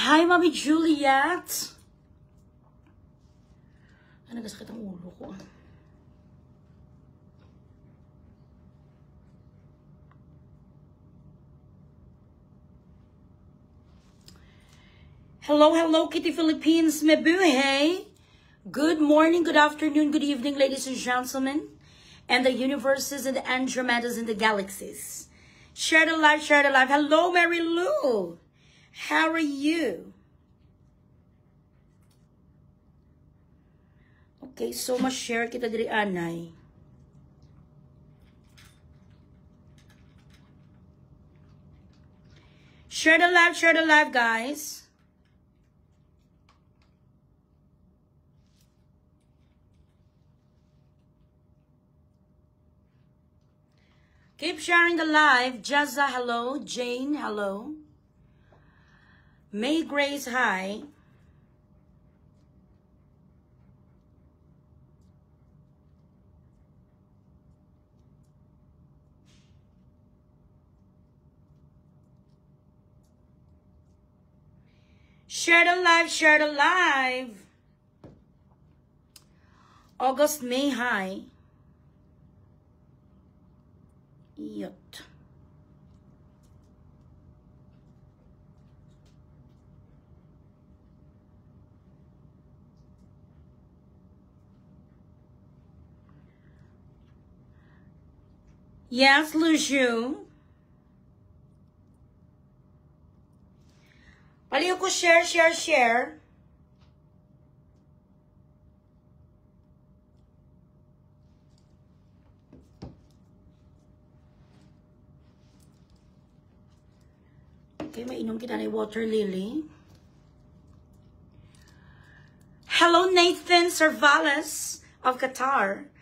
Hi, Mami Juliet! Ay, nagasakit ang ulo ko. Hello, hello, Kitty Philippines, Mebuhay! Good morning, good afternoon, good evening, ladies and gentlemen, and the universes and the Andromedas and the galaxies. Share the live, share the live. Hello, Mary Lou! How are you? Okay, so much share kita diri anay. Share the live, guys. Keep sharing the live. Jazza, hello. Jane, hello. May Grace, hi. Share the live, share the live. August, May, hi. Yut. Yes, Luju. Paliw ko share, share, share. Okay, mainom kita na water lily. Hello, Nathan Servales of Qatar.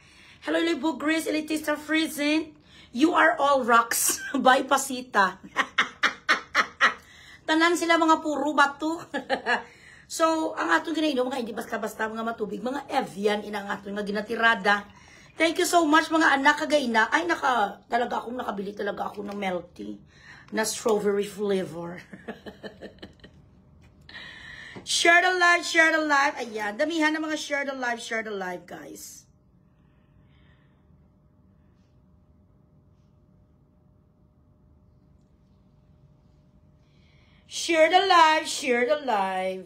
Hello, Libu Grace, Elitista Friesen. You are all rocks. Bye, Pasita. Tanan sila mga puro bato. So, ang atong ginainom, mga hindi basta-basta, mga matubig, mga Evian, inang atong nga ginatirada. Thank you so much, mga anak, kagayna. Ay, talaga akong nakabili talaga ako ng melty na strawberry flavor. Share the live, share the live. Ayan, damihan ng mga share the live, guys. Share the live, share the live.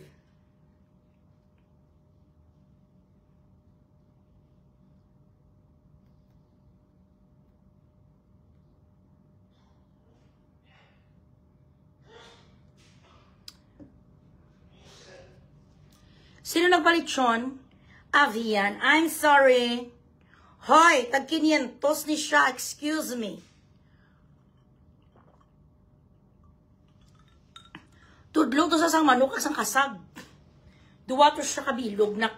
Sino nagpalitson? Avian, I'm sorry. Hoy, tag-500 ni siya, excuse me. Tudlong to sa sang manok asang kasag. Duwa to siya kabilog na.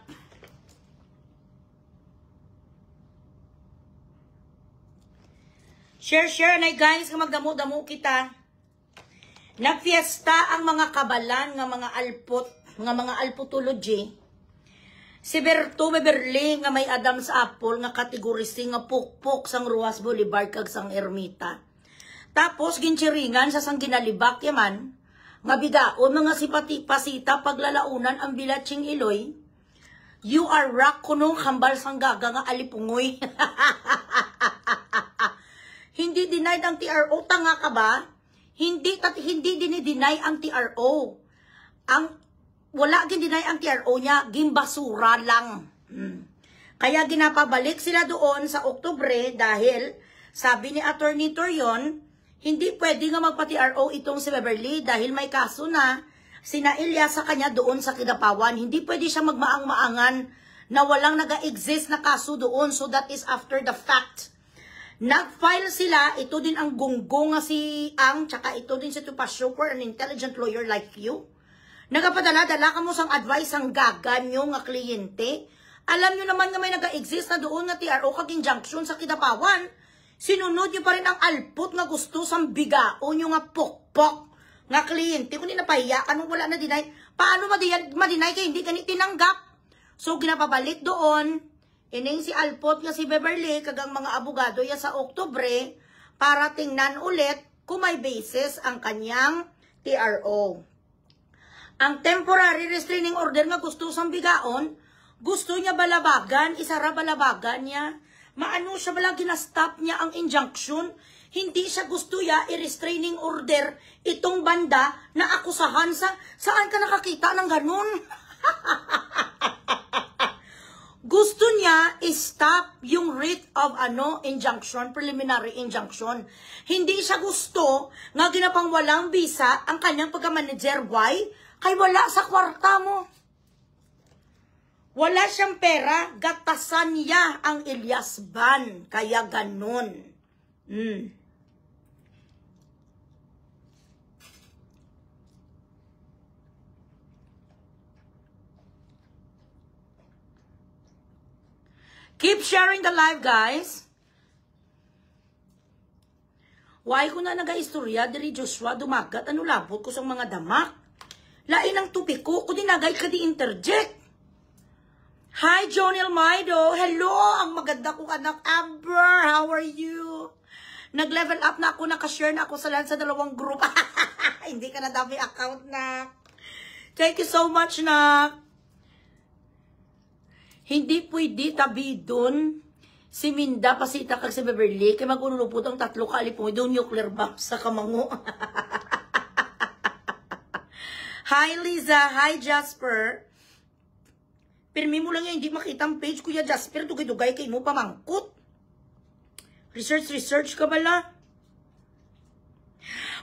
Share na guys, nga magdamo-damo kita. Nagfiesta ang mga kabalan nga mga alpot, nga mga alpotology. Si Berto Beverly nga may Adam's apple nga kategorisi nga pukpok sang Ruas Boulevard kag sang Ermita. Tapos ginchiringan sa sang ginalibak yaman. Nga bidaon mga sipati pasita paglalaunan ang Bilatsing Iloy. You are rock kuno kambal sang gaga nga alipungoy. Hindi denied ang TRO, tanga ka ba? Hindi dinideny ang TRO. Ang wala gin deny ang TRO niya, gimbasura lang. Kaya ginapabalik sila doon sa Oktubre dahil sabi ni Attorney Torion, hindi pwede nga magpa-TRO itong si Beverly dahil may kaso na sinailya sa kanya doon sa Kidapawan. Hindi pwede siya magmaang-maangan na walang naga-exist na kaso doon. So that is after the fact. Nag-file sila, ito din ang gunggong nga si Ang, tsaka ito din si Tupasyo for an intelligent lawyer like you. Nagapadala-dala ka mo sang advice ang gaga nyo nga kliyente. Alam nyo naman nga may naga-exist na doon nga TRO kag injunction sa Kidapawan. Sinunod nyo pa rin ang alpot nga gusto sang bigao nyo nga pokpok nga kliyente. Kung di napahiya, anong wala na deny? Paano ma-deny kayo hindi ganit tinanggap? So, ginapabalik doon. Ining si alpot nga si Beverly, kagang mga abogado ya sa Oktubre, para tingnan ulit kung may basis ang kanyang TRO. Ang temporary restraining order nga gusto sang bigaon, gusto niya balabagan, isara balabagan niya. Maano siya bala ginastop niya ang injunction? Hindi siya gusto ya i-restraining order itong banda na akusahan sa saan ka nakakita ng ganun? Gusto niya i-stop yung writ of injunction, preliminary injunction. Hindi siya gusto nga ginapang walang visa ang kanyang pagka-manager. Why? Kay wala sa kwarta mo. Wala siyang pera, gatasan niya ang Elias ban. Kaya ganun. Keep sharing the live, guys. Why ko na naga-istorya, diri Joshua, dumagat, ano labot ko sa mga damak. Lain ang tupik ko, dinagay ka di interject. Hi, Johnny Almaido. Hello, ang maganda kong anak, Amber. How are you? Nag-level up na ako, nakashare na ako sa dalawang group. Hindi ka na dami account na. Thank you so much, na. Hindi pwede tabi doon si Minda, Pasita, kag si Beverly, kaya mag-unulupot ang 3 kalipoy doon nuclear bomb sa Kamango. Hi, Liza. Hi, Jasper. Pirmi mo lang yan, hindi makita ang page, Kuya Jasper. Dugay-dugay kay mo pamangkot. Research ka bala.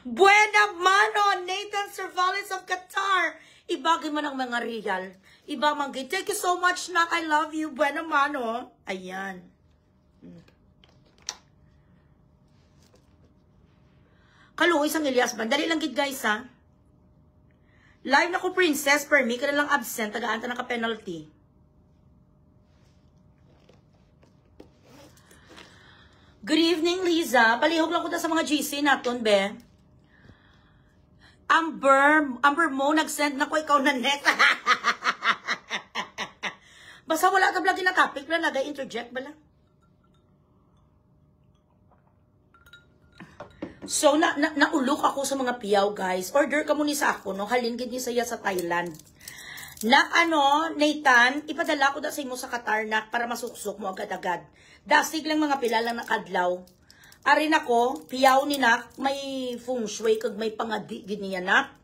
Buena mano, Nathan Cervales of Qatar. Ibagay man ang mga real. Iba man gay. Thank you so much, Nak. I love you. Buena mano. Ayan. Kaluoy sang Elias ban. Dali lang gid, guys, ha. Live na ko, Princess. Permi ka na lang absent. Tagaan ta na ka penalty. Good evening, Liza. Palihog lang ko sa mga GC naton, be. Amber mo, nag-send na ko ikaw na net. Basta wala ka lagi na topic, wala nag-interject bala. So, naulok ako sa mga piyaw, guys. Order ka muna sa ako, no? Halin gid ni saya sa Thailand. Nathan, ipadala ko da sa imo sa Qatar, nak, para masuksok mo agad-agad. Dasig lang mga pilalang nakadlaw. Arin ako, piyaw ni nak, may feng shui, kag may pangadi, giniya nak.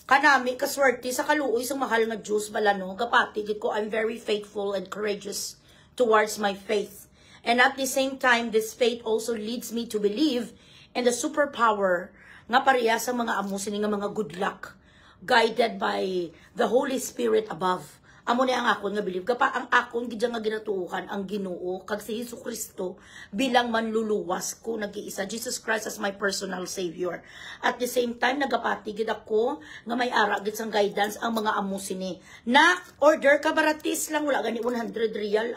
Kanami, kaswerte, sa kaluoy, sa mahal nga Diyos, bala no, gapati, gid ko, I'm very faithful and courageous towards my faith. And at the same time, this faith also leads me to believe in the superpower nga pareha sa mga amusin nga mga good luck, guided by the Holy Spirit above. Amo ni ang akon nga believe kapa ang akon gidya nga ginatuuhan ang Ginoo kag si Jesucristo bilang manluluwas ko nag-iisa, Jesus Christ as my personal savior. At the same time nagapati gid ako nga may ara gid sang guidance ang mga amusin ni. Na order ka baratis lang, wala gani 100 real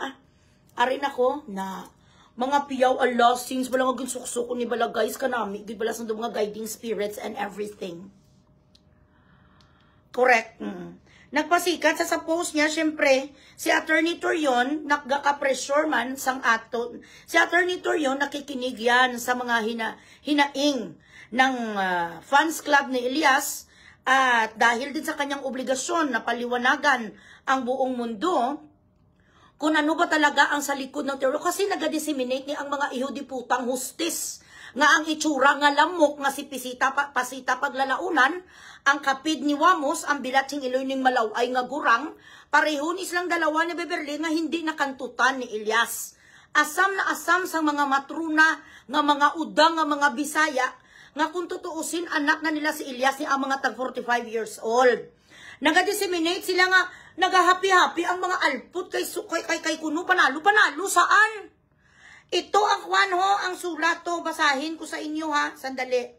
Arin ako na mga piyaw Allah sins bala nga ginsuksok ni bala, guys, kanami gid bala sang mga guiding spirits and everything. Correct. Nagpasikat sa post niya, syempre, si Attorney Torion, nagka-pressure man sang ato. Si Attorney Torion, nakikinig yan sa mga hinaing ng fans club ni Elias, at dahil din sa kanyang obligasyon na paliwanagan ang buong mundo, kung ano ba talaga ang sa likod ng terror, kasi nag-disseminate ni ang mga ihudiputang hustis, nga ang itsura nga lamok nga si Pasita paglalaunan, ang kapid ni Wamos, ang bilatsing iloy ning malaway nga gurang, parehon islang dalawa ni Beverly nga hindi nakantutan ni Elias. Asam na asam sa mga matruna, nga mga udang, nga mga Bisaya, nga kung tutuusin anak na nila si Elias ni ang mga tag 45 years old. Naga-disseminate sila nga, nagahappy-happy ang mga alput kay kuno, panalo saan? Ito ang kwan ho, ang sulat to, basahin ko sa inyo ha, sandali.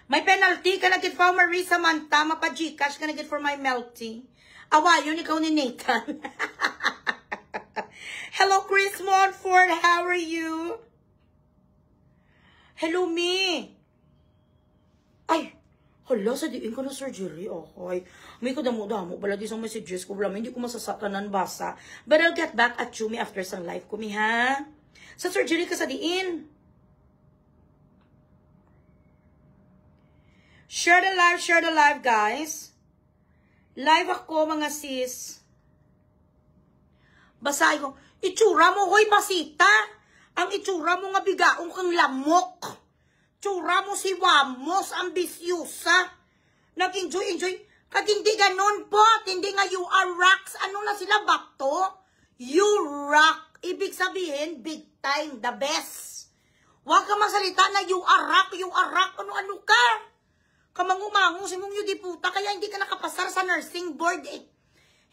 May penalty ka na get for Marisa Manta, mapa-Gcash ka na get for my melty. Awayon, ikaw ni Nathan. Hello, Chris Monfort, how are you? Hello, me. Ay, hala, sa diin ko na surgery, okay. May kadamo-damo, bala di isang messages ko, bala, hindi ko masasatanan basa. But I'll get back at you, me, after sang live ko, me, ha? Sa surgery ka sa diin. Share the live, guys. Live ako, mga sis. Basahin ko. Itsura mo, hoy, pasita. Ang itsura mo nga bigaong kang lamok. Tsura mo si Wamos, ambisyusa. Nag-enjoy. Kag hindi ganon po. Hindi nga you are rocks. Ano na sila, bakto? You rock. Ibig sabihin, big time, the best. Huwag ka masalita na you are rock. Ano-ano ka? Kamangumango si mong di puta. Kaya hindi ka nakapasar sa nursing board eh.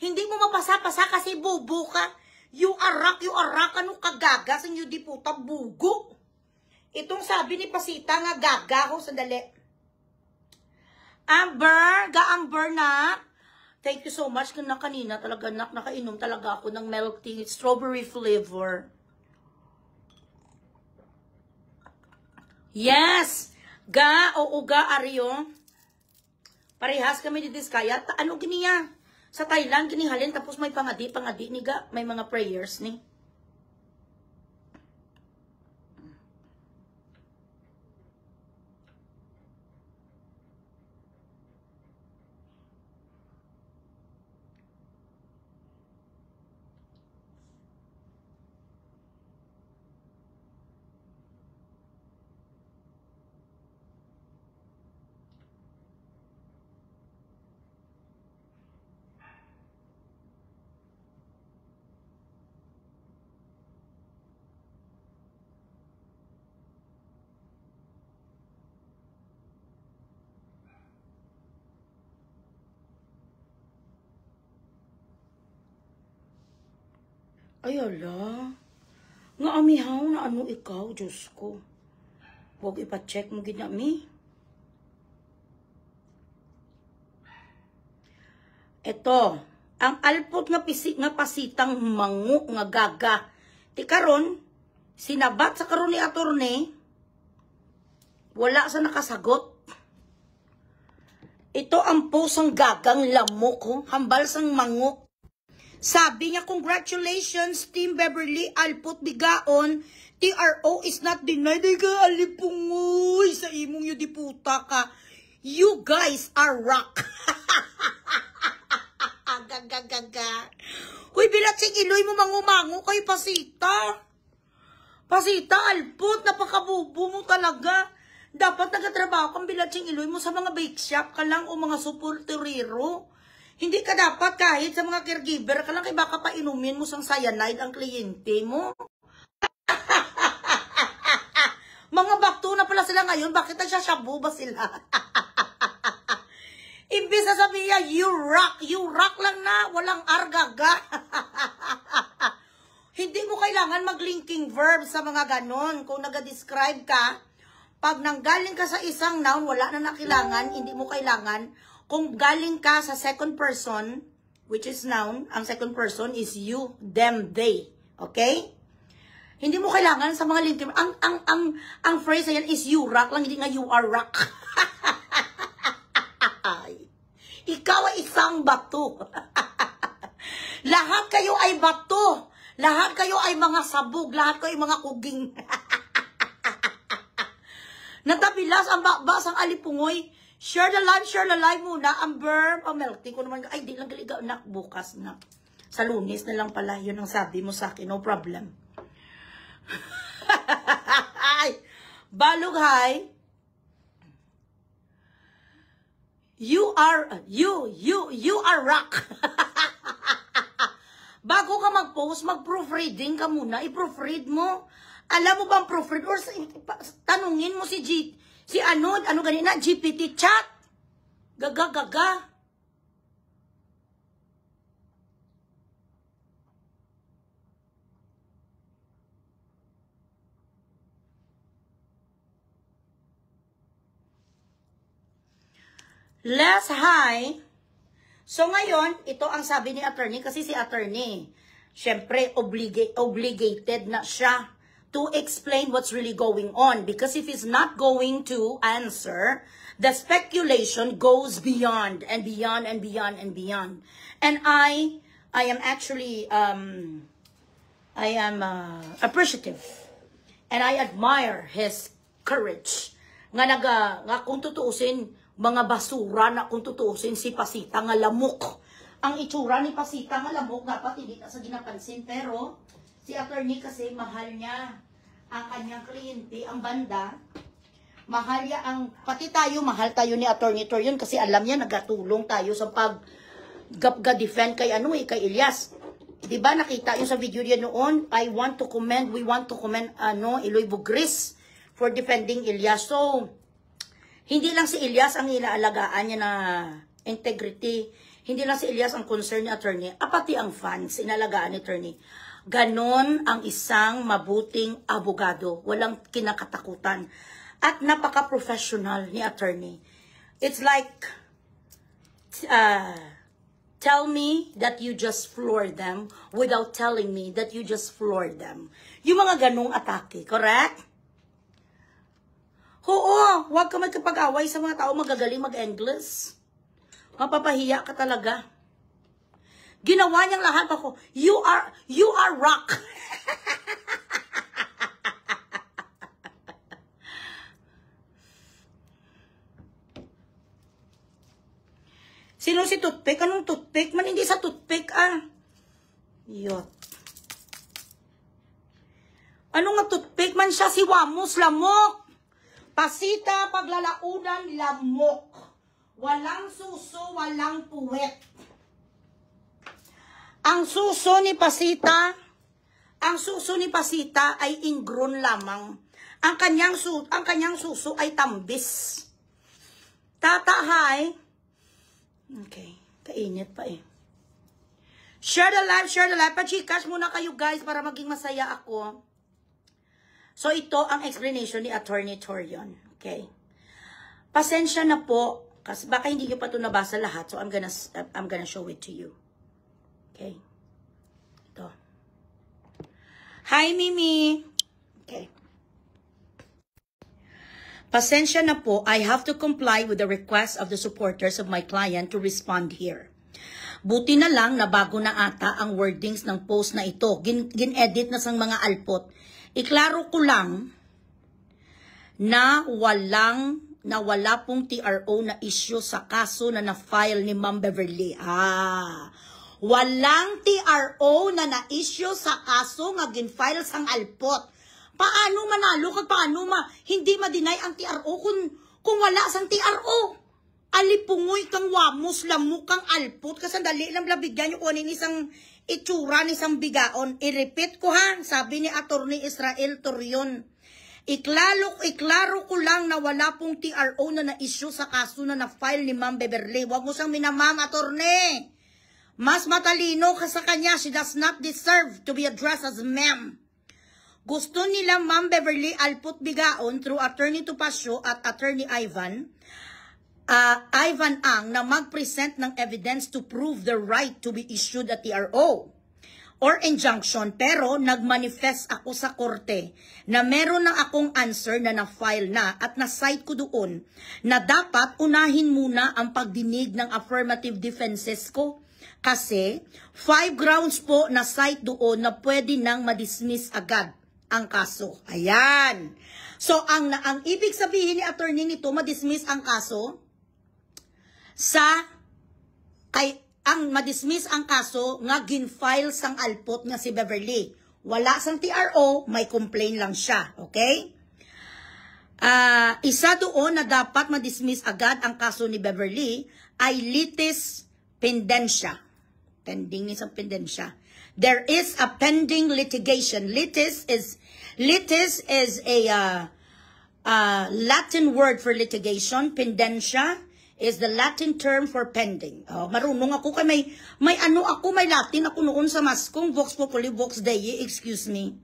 Hindi mo mapasa-pasa kasi bubo ka. You are rock. Ano kagaga sa inyo di puta? Bugo. Itong sabi ni Pasita nga gaga ko. Sandali. Amber na. Thank you so much. Kanina talaga nakainom talaga ako ng milk tea. Strawberry flavor. Yes. Oo ga, Aryo. Parehas kami di Diskaya. Ano giniya? Sa Thailand, ginihalin. Tapos may pangadi ni ga. May mga prayers ni. Ay, ala. Nga amihaw na ano ikaw, Diyos ko. Huwag ipacheck mo ginami. Ito, ang alpot nga pasitang mangu nga gaga. Ti karon, sinabat sa karon ni attorney, wala sa nakasagot. Ito ang pusang gagang lamok, oh, hambal sang mangu. Sabi niya, congratulations, Team Beverly, alpot bigaon, TRO is not denied. Ay ka, alipungoy, sa imong yu di puta ka. You guys are rock. Gaga. Uy, bilatsing iloy mo mangumango kay Pasita. Pasita, alpot, napakabubo mo talaga. Dapat nagatrabaho kang bilatsing iloy mo sa mga bake shop ka lang o mga supporterero. Hindi ka dapat kahit sa mga caregiver ka lang kay baka pa inumin mo sang cyanide ang kliyente mo. Mga bakto na pala sila ngayon, bakit nagsashabu ba sila? Imbis na sabihin, you rock lang na, walang argaga. Hindi mo kailangan mag-linking verb sa mga ganon. Kung nag-describe ka, pag nanggaling ka sa isang noun, wala na kailangan, hindi mo kailangan. Kung galing ka sa second person, which is noun, ang second person is you, them, they. Okay? Hindi mo kailangan sa mga linking. Ang phrase yan is you rock lang, hindi nga you are rock. Ikaw ay isang bato. Lahat kayo ay bato. Lahat kayo ay mga sabog. Lahat kayo ay mga kuging. Natabilas ang bakbas ang alipungoy. Share the live muna. Amber, pamelting ko naman. Ay, di lang galigaw. Nak, bukas na. Sa Lunes na lang pala. Yun ang sabi mo sa akin. No problem. Balog, hi. You are rock. Bago ka mag-post, mag-proofreading ka muna. I-proofread mo. Alam mo ba ang proofread? Or tanungin mo si ano ganina, GPT chat. Gaga. Less high. So ngayon, ito ang sabi ni attorney kasi si attorney, syempre obligated na siya to explain what's really going on. Because if he's not going to answer, the speculation goes beyond and beyond and beyond and beyond. And I am actually, appreciative. And I admire his courage. Nga kung tutuusin, Mga basura na kung tutusin si Pasita nga lamok. Ang itsura ni Pasita nga lamok, dapat hindi na sa ginapansin. Pero, si attorney kasi mahal niya ang kanyang kliyente, ang banda. Mahal niya ang, pati tayo, mahal tayo ni attorney Torion kasi alam niya, nagatulong tayo sa pag-defend kay kay Elias. Diba nakita yung sa video niya noon, we want to commend Eloy Bugris for defending Elias. So, hindi lang si Elias ang inaalagaan niya na integrity. Hindi lang si Elias ang concern ni attorney. Pati ang fans, inalagaan ni attorney. Ganon ang isang mabuting abogado. Walang kinakatakutan. At napaka-professional ni attorney. It's like, tell me that you just floored them without telling me that you just floored them. Yung mga ganong atake, correct? Oo, huwag ka magkapag-away sa mga tao magagaling mag-English. Mapapahiya ka talaga. Ginawa niyang lahat ako. You are rock. Sino si toothpick? Anong toothpick? Man, hindi sa toothpick, Yot. Ano nga toothpick? Man siya si Wamos, lamok. Pasita, paglalaunan, lamok. Walang suso, walang puwet. Ang suso ni Pasita ay ingrown lamang. Ang kanyang suso ay tambis. Tatahay. Okay, kainit pa eh. Share the live. Pa-Gcash muna kayo guys para maging masaya ako. So ito ang explanation ni Attorney Torion. Okay. Pasensya na po kasi baka hindi niyo pa ito nabasa lahat. So I'm gonna show it to you. Okay. Ito. Hi Mimi. Okay. Pasensya na po, I have to comply with the request of the supporters of my client to respond here. Buti na lang na bago na ata ang wordings ng post na ito. Gin-edit na sang mga alpot. Iklaro ko lang na wala pong TRO na issue sa kaso na na-file ni Ma'am Beverly. Walang TRO na na-issue sa kaso nga gin-file sang alpot. Paano manalo kag paano hindi ma-deny ang TRO kung wala sang TRO? Alipungoy kang Wamos, lamok kang alpot, kasandali lang labigyan yung kunin isang itsura ni isang bigaon. I-repeat ko sabi ni Attorney Israel Torion. Iklaro ko lang na wala pong TRO na na-issue sa kaso na na-file ni Ma'am Beverly. Huwag mo siyang minamam, Attorney. Mas matalino ka sa kanya. She does not deserve to be addressed as ma'am. Gusto nila Ma'am Beverly Alput Bigaon through Attorney Topacio at Attorney Ivan Ang na mag-present ng evidence to prove the right to be issued a TRO or injunction. Pero nag-manifest ako sa korte na meron na akong answer na na-file na at na-cite ko doon na dapat unahin muna ang pagdinig ng affirmative defenses ko. Kasi 5 grounds po na cite doon na pwede nang ma-dismiss agad ang kaso. Ayan. So, ang ibig sabihin ni attorney nito, ma-dismiss ang kaso ma-dismiss ang kaso nga gin-file sang alpot nga si Beverly. Wala sang TRO, may complain lang siya. Okay? Isa doon na dapat ma-dismiss agad ang kaso ni Beverly ay litis pendentia. Pending isang pendensya. There is a pending litigation. Litis is a Latin word for litigation. Pendentia is the Latin term for pending. Marunong ako kay may Latin ako noon sa maskong Vox Populi Vox Dei, excuse me.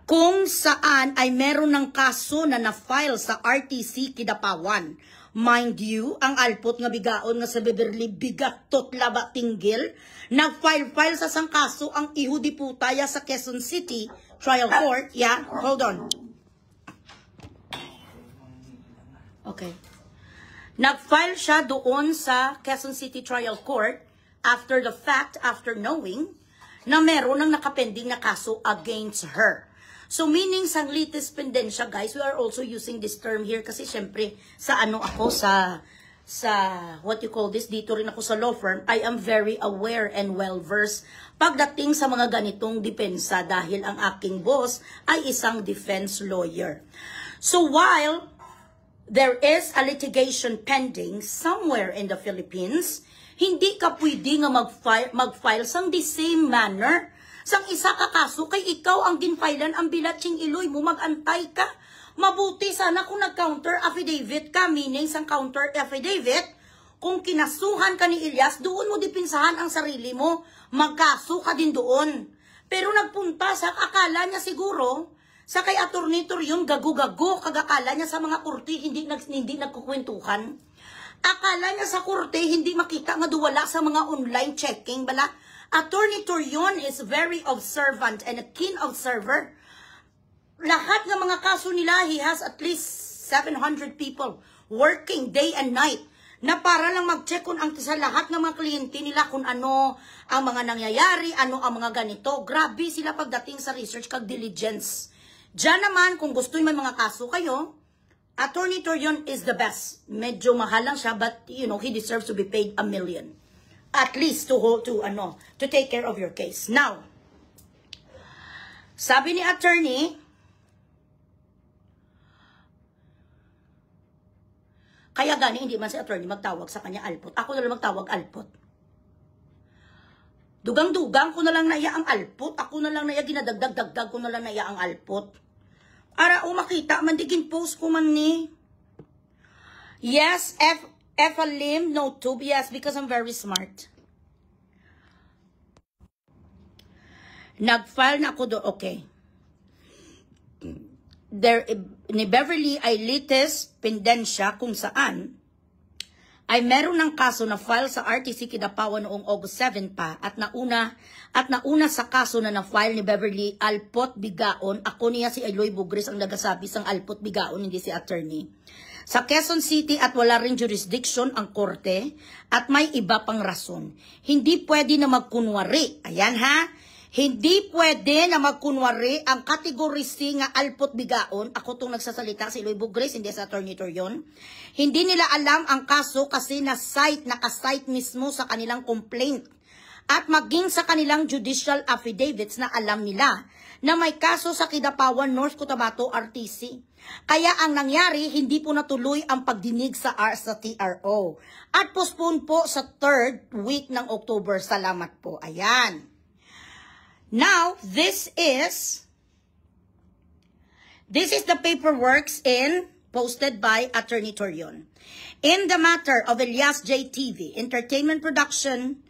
Kung saan ay meron ng kaso na na-file sa RTC Kidapawan. Mind you, ang alpot nga bigaon nga sa Beverly bigatot laba tinggil, nag-file sa sang kaso ang iho di putaya sa Quezon City Trial Court. Yeah, hold on. Okay. Nag-file siya doon sa Quezon City Trial Court after the fact, after knowing na meron ng nakapending na kaso against her. So meaning sanglitis pendensya, guys, we are also using this term here kasi syempre sa ano ako sa what you call this, dito rin ako sa law firm, I am very aware and well versed pagdating sa mga ganitong depensa dahil ang aking boss ay isang defense lawyer. So while there is a litigation pending somewhere in the Philippines, hindi ka pwede nga mag-file sang the same manner. Sang isa ka kaso kay ikaw ang ginfilean ang bilatsing iloy mo, magantay ka. Mabuti sana kung nag-counter affidavit ka, meaning sang counter affidavit, kung kinasuhan ka ni Elias, doon mo dipinsahan ang sarili mo, magkaso ka din doon. Pero nagpunta sa akala niya siguro, sa kay Attorney Torion, gago-gago, kagakala niya sa mga kurte, hindi nagkukwentuhan. Akala niya sa kurte, hindi makita nga duwala sa mga online checking, bala. Attorney Torion is very observant and a keen observer. Lahat ng mga kaso nila, he has at least 700 people working day and night na para lang mag-check kung ang sa lahat ng mga kliyente nila kung ano ang mga nangyayari, ano ang mga ganito. Grabe sila pagdating sa research kag diligence. Diyan naman, kung gusto may mga kaso kayo, Attorney Torion is the best. Medyo mahal lang siya, but you know, he deserves to be paid $1 million. At least to take care of your case. Now, sabi ni attorney, kaya gani hindi man si attorney magtawag sa kanya alpot. Ako na lang magtawag alpot. Dugang-dugang ko na lang naiya ang alpot. Ako na lang naiya ginadagdag-dagdag ko na lang naiya ang alpot. Ara o makita man digin post ko man ni. Yes, F a limb, no tube. Yes, because I'm very smart. Nag-file na ako doon. Okay. There, ni Beverly Ailites Pendensya kung saan ay meron ng kaso na file sa RTC Kidapawan noong August 7 pa at nauna sa kaso na na-file ni Beverly Alpot Bigaon. Ako niya si Eloy Bugres ang nagasabi sang Alpot Bigaon, hindi si attorney. Sa Quezon City at wala rin jurisdiction ang korte at may iba pang rason. Hindi pwede na magkunwari. Ayan ha. Hindi pwede na magkunwari ang category C nga Alpot Bigaon. Ako tong nagsasalita si Eloy Bugres, hindi sa Attorney Torion. Hindi nila alam ang kaso kasi naka-cite mismo sa kanilang complaint. At maging sa kanilang judicial affidavits na alam nila na may kaso sa Kidapawan, North Cotabato, RTC. Kaya ang nangyari, hindi po natuloy ang pagdinig sa TRO. At postpone po sa 3rd week ng October. Salamat po. Ayan. Now, this is the paperwork posted by Attorney Torion. In the matter of Elias JTV Entertainment Production,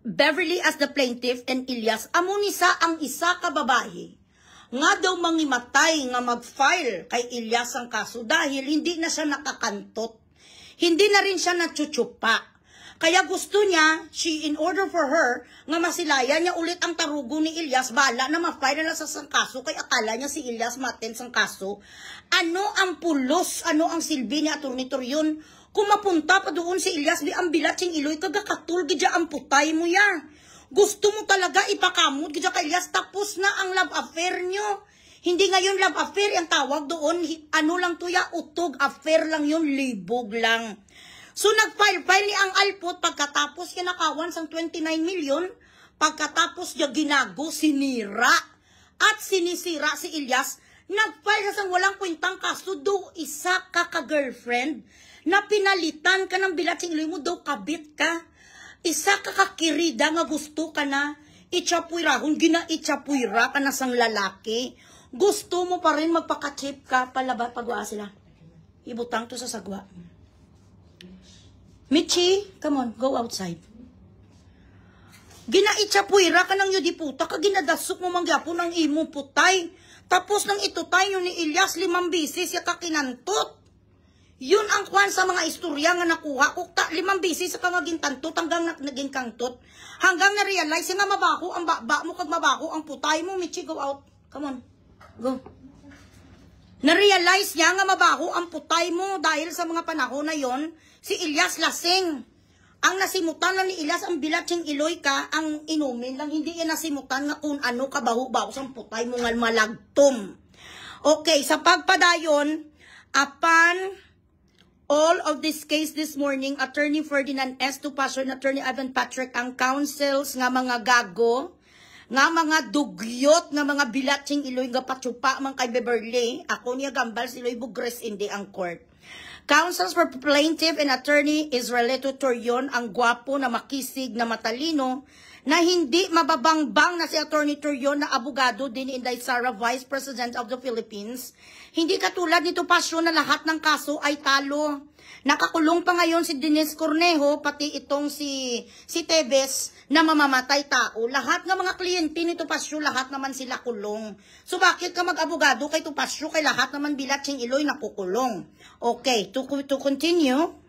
Beverly as the plaintiff and Elias, amunisa ang isa ka babae nga daw mangimatay nga mag-file kay Elias ang kaso dahil hindi na siya nakakantot. Hindi na rin siya natsuchupa. Kaya gusto niya, in order for her, nga masilaya niya ulit ang tarugo ni Elias, bala na ma-file na sa kaso, kaya akala niya si Elias ma-attend sang kaso. Ano ang pulos, ano ang silbi ni Attorney Torion? Kung mapunta pa doon si Elias, di ang bilatsing iloy, kagakatul, gidya ang putay mo ya. Gusto mo talaga ipakamot, gidya ka Elias, tapos na ang love affair nyo. Hindi ngayon love affair, ang tawag doon, ano lang to ya, utog affair lang yun, libog lang. So nag-file ni ang Alpot pagkatapos kinakawan sang 29 million, pagkatapos niya ginago, sinira at sinisira si Elias, nag-file sang walang kwentang kaso, do isa ka girlfriend na pinalitan ka ng bilatsing iloy mo, do kabit ka, isa ka kakirida nga gusto ka na, itsapuira, kung gina-itsapuira ka na sang lalaki, gusto mo pa rin magpaka-chip ka, palabat pagwa sila, ibutang to sa sagwa. Michi, come on, go outside. Ginaitsapuira ka ng yudi puta, ka ginadasok mo mangyapo ng imo putay. Tapos nang itutay nyo ni Elias 5 bisis, ya kakinantot. Yun ang kwan sa mga istorya nga nakuha. Kukta 5 bisis sa kangaging tantot hanggang naging kangtot. Hanggang na-realize nga mabaho ang baba mo kag mabaho ang putay mo. Michi, go out. Come on, go. Na-realize niya nga mabaho ang putay mo dahil sa mga panahon na yon, si Elias lasing. Ang nasimutan na ni Ilas ang bilatsing iloy ka, ang inumin lang, hindi yan nasimutan nga kung ano kabaho-baho sang putay mo nga malagtom. Okay, sa pagpadayon, upon all of this case this morning, Attorney Ferdinand S. Tupasio and Attorney Ivan Patrick ang counsels nga mga gago, nga mga dugyot, nga mga bilatsing iloy nga patsupa man kay Beverly, ako niya gambal siloy bugres hindi ang court. Counsels for plaintiff and attorney Israelito Torion, ang gwapo na makisig na matalino, na hindi mababangbang na si Attorney Torion na abogado din Inday Sara, Vice President of the Philippines. Hindi katulad nito Pasyo na lahat ng kaso ay talo. Nakakulong pa ngayon si Denise Cornejo, pati itong si Tebes na mamamatay tao. Lahat ng mga kliyente nito Pasyo, lahat naman sila kulong. So bakit ka mag-abogado kay Tupasyo, kay lahat naman bilatsing iloy nakukulong? Okay, to continue.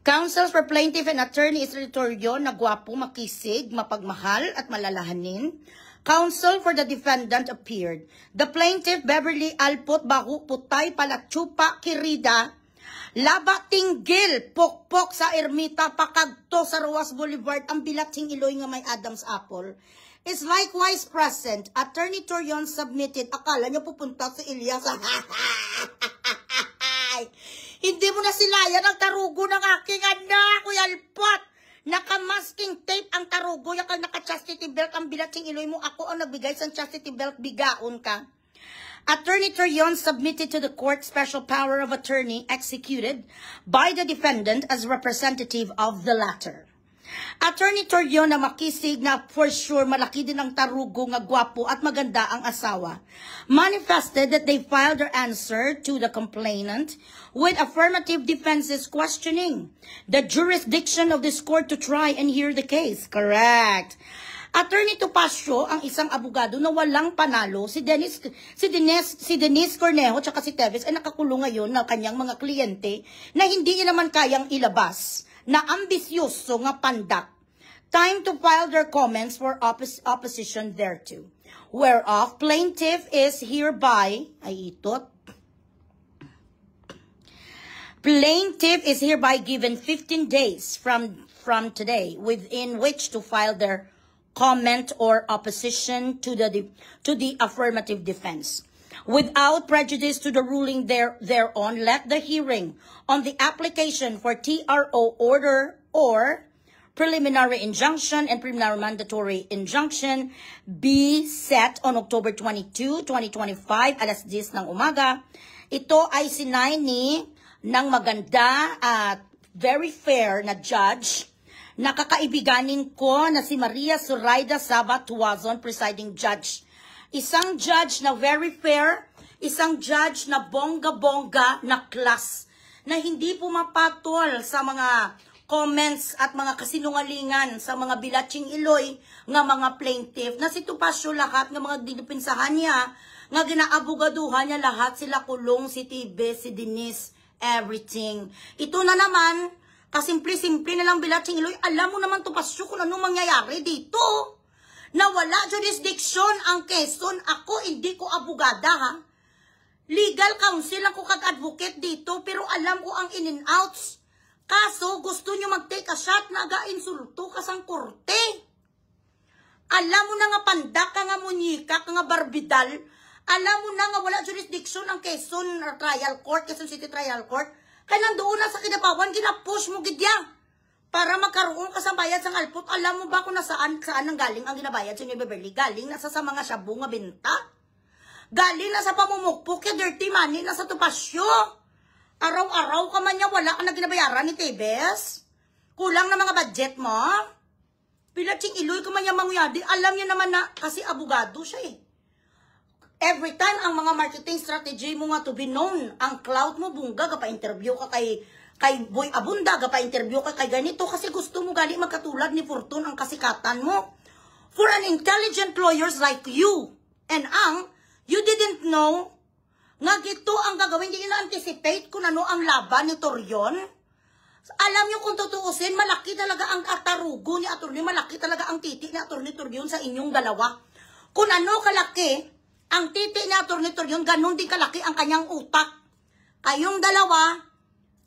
Counsels for plaintiff and attorney Israelito Torion na gwapo, makisig, mapagmahal at malalahanin. Counsel for the defendant appeared. The plaintiff Beverly Alpot Bahu Putay Palatsupa Kirida Laba tinggil pokpok sa ermita pakagto sa Ruas Boulevard ang bilatsing iloy nga may Adam's apple is likewise present. Attorney Torion submitted. Akala niyo pupunta si Elias. Hindi mo na silayan ang tarugo ng aking anak, Kuya Alpot. Naka-masking tape ang tarugo, yung naka-chastity belt ang bilatsing iloy mo. Ako ang nagbigay sa chastity belt, bigaon ka. Attorney Torion submitted to the court special power of attorney executed by the defendant as representative of the latter. Attorney Torion na makisig na for sure malaki din ang tarugo nga gwapo at maganda ang asawa, manifested that they filed their answer to the complainant with affirmative defenses questioning the jurisdiction of this court to try and hear the case. Correct. Attorney Tupasio, ang isang abogado na walang panalo, si Denise Cornejo tsaka si Tevez ay nakakulong ngayon na kanyang mga kliyente na hindi niya naman kayang ilabas na ambisyoso nga pandak. Time to file their comments for opposition thereto. Whereof plaintiff is hereby, plaintiff is hereby given 15 days from today within which to file their comment or opposition to the affirmative defense. Without prejudice to the ruling thereon, let the hearing on the application for TRO order or preliminary injunction and preliminary mandatory injunction be set on October 22, 2025, alas 10 ng umaga. Ito ay sinay ng maganda at very fair na judge, nakakaibiganin ko na si Maria Zoraida Saba Tuazon, presiding judge. Isang judge na very fair, isang judge na bongga-bongga na class, na hindi pumapatol sa mga comments at mga kasinungalingan sa mga bilatsing iloy nga mga plaintiff, na si Tupasio lahat ng mga dinipinsahan niya, nga ginaabogaduhan niya lahat sila kulong, si Tibe, si Denise, everything. Ito na naman, kasimple-simple na lang bilatsing iloy, alam mo naman Tupasio kung anong mangyayari dito. Na wala jurisdiction ang Quezon, ako hindi ko abogada ha. Legal counsel ako kag-advocate dito, pero alam ko ang in and outs. Kaso gusto nyo mag-take a shot na ga-insulto ka sang korte. Alam mo na nga pandak ka nga munyika, ka nga barbidal. Alam mo na nga wala jurisdiction ang Quezon Trial Court, Quezon City Trial Court. Kaya nandoon na sa Kinabawan, gina-push mo gidya. Para magkaroon ka sa bayad sa Alpot, alam mo ba kung saan ang galing ang ginabayad sa inyo, Beverly? Galing nasa sa mga shabu nga benta? Galing nasa pamumukpok, yung dirty money, nasa Tupasio? Araw-araw ka man niya, wala ka na ginabayaran ni Tebes? Kulang na mga budget mo? Pilatsing iloy ka man niya mangyadi, alam niyo naman na, kasi abogado siya eh. Every time ang mga marketing strategy mo nga to be known, ang cloud mo, bungga, pa-interview ka kay Boy Abunda, pa-interview ka kay ganito, kasi gusto mo gali magkatulad ni Fortune ang kasikatan mo. For an intelligent lawyers like you and you didn't know nga gito ang gagawin, hindi na-anticipate kung ano ang laban ni Torion. Alam niyo kung tutuusin, malaki talaga ang atarugo ni Atty. Malaki talaga ang titi ni Atty. Torion sa inyong dalawa. Kung ano kalaki ang titi ni Atty. Torion, ganun din kalaki ang kanyang utak. Kayong dalawa,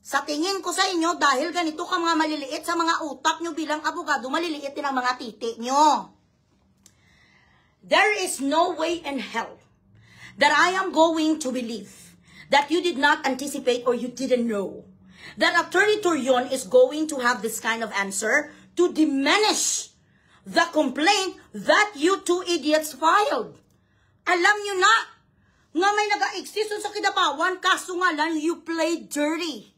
Sa tingin ko sa inyo, dahil ganito ka mga maliliit sa mga utak nyo bilang abogado, maliliit din ang mga titi nyo. There is no way in hell that I am going to believe that you did not anticipate or you didn't know that Attorney Torion is going to have this kind of answer to diminish the complaint that you two idiots filed. Alam nyo na, nga may nag-exist sa Kidapawan, kaso nga lang, you played dirty.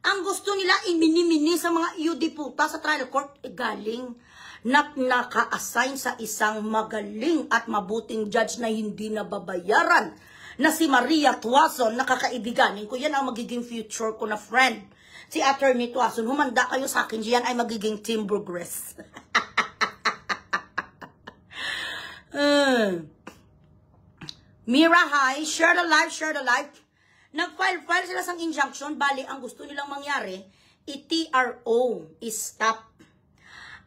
Ang gusto nila imini-mini sa mga iudiputa sa trial court, galing na naka-assign sa isang magaling at mabuting judge na hindi nababayaran, na si Maria Tuason, nakakaibiganin ko, yan ang magiging future ko na friend. Si Attorney Tuason, humanda kayo sa akin, yan ay magiging team progress. Mira, hi, share the live, share the live. Nag-file sila sang injunction, bali ang gusto nilang mangyari, i-TRO, i-stop.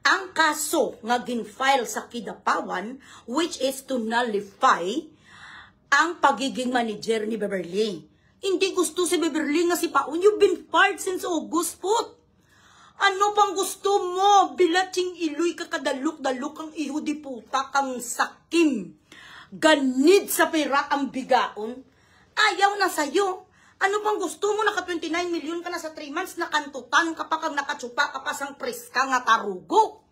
Ang kaso nga gin-file sa Kidapawan, which is to nullify ang pagiging manager ni Beverly. Hindi gusto si Beverly nga si Paon, you've been fired since August po. Ano pang gusto mo? Bilating iloy ka kadaluk-daluk ang ihudi puta kang sakim. Ganid sa pera ang bigaon. Ayaw na sa'yo. Ano pang gusto mo? Naka 29 million ka na sa 3 months, nakantutan ka pa kang nakatsupa ka pa sang preska nga tarugo.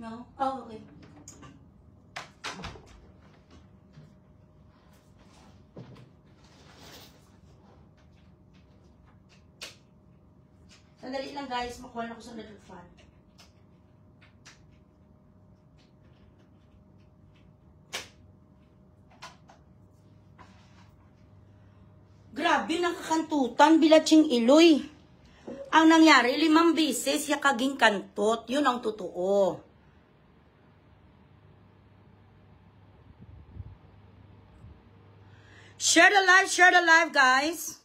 No? Oh, okay. Sandali lang guys, makuha na ko sa little fan. Grabe ng kakantutan, bilatsing iloy. Ang nangyari, 5 beses, yakaging kantot. Yun ang totoo. Share the live, guys.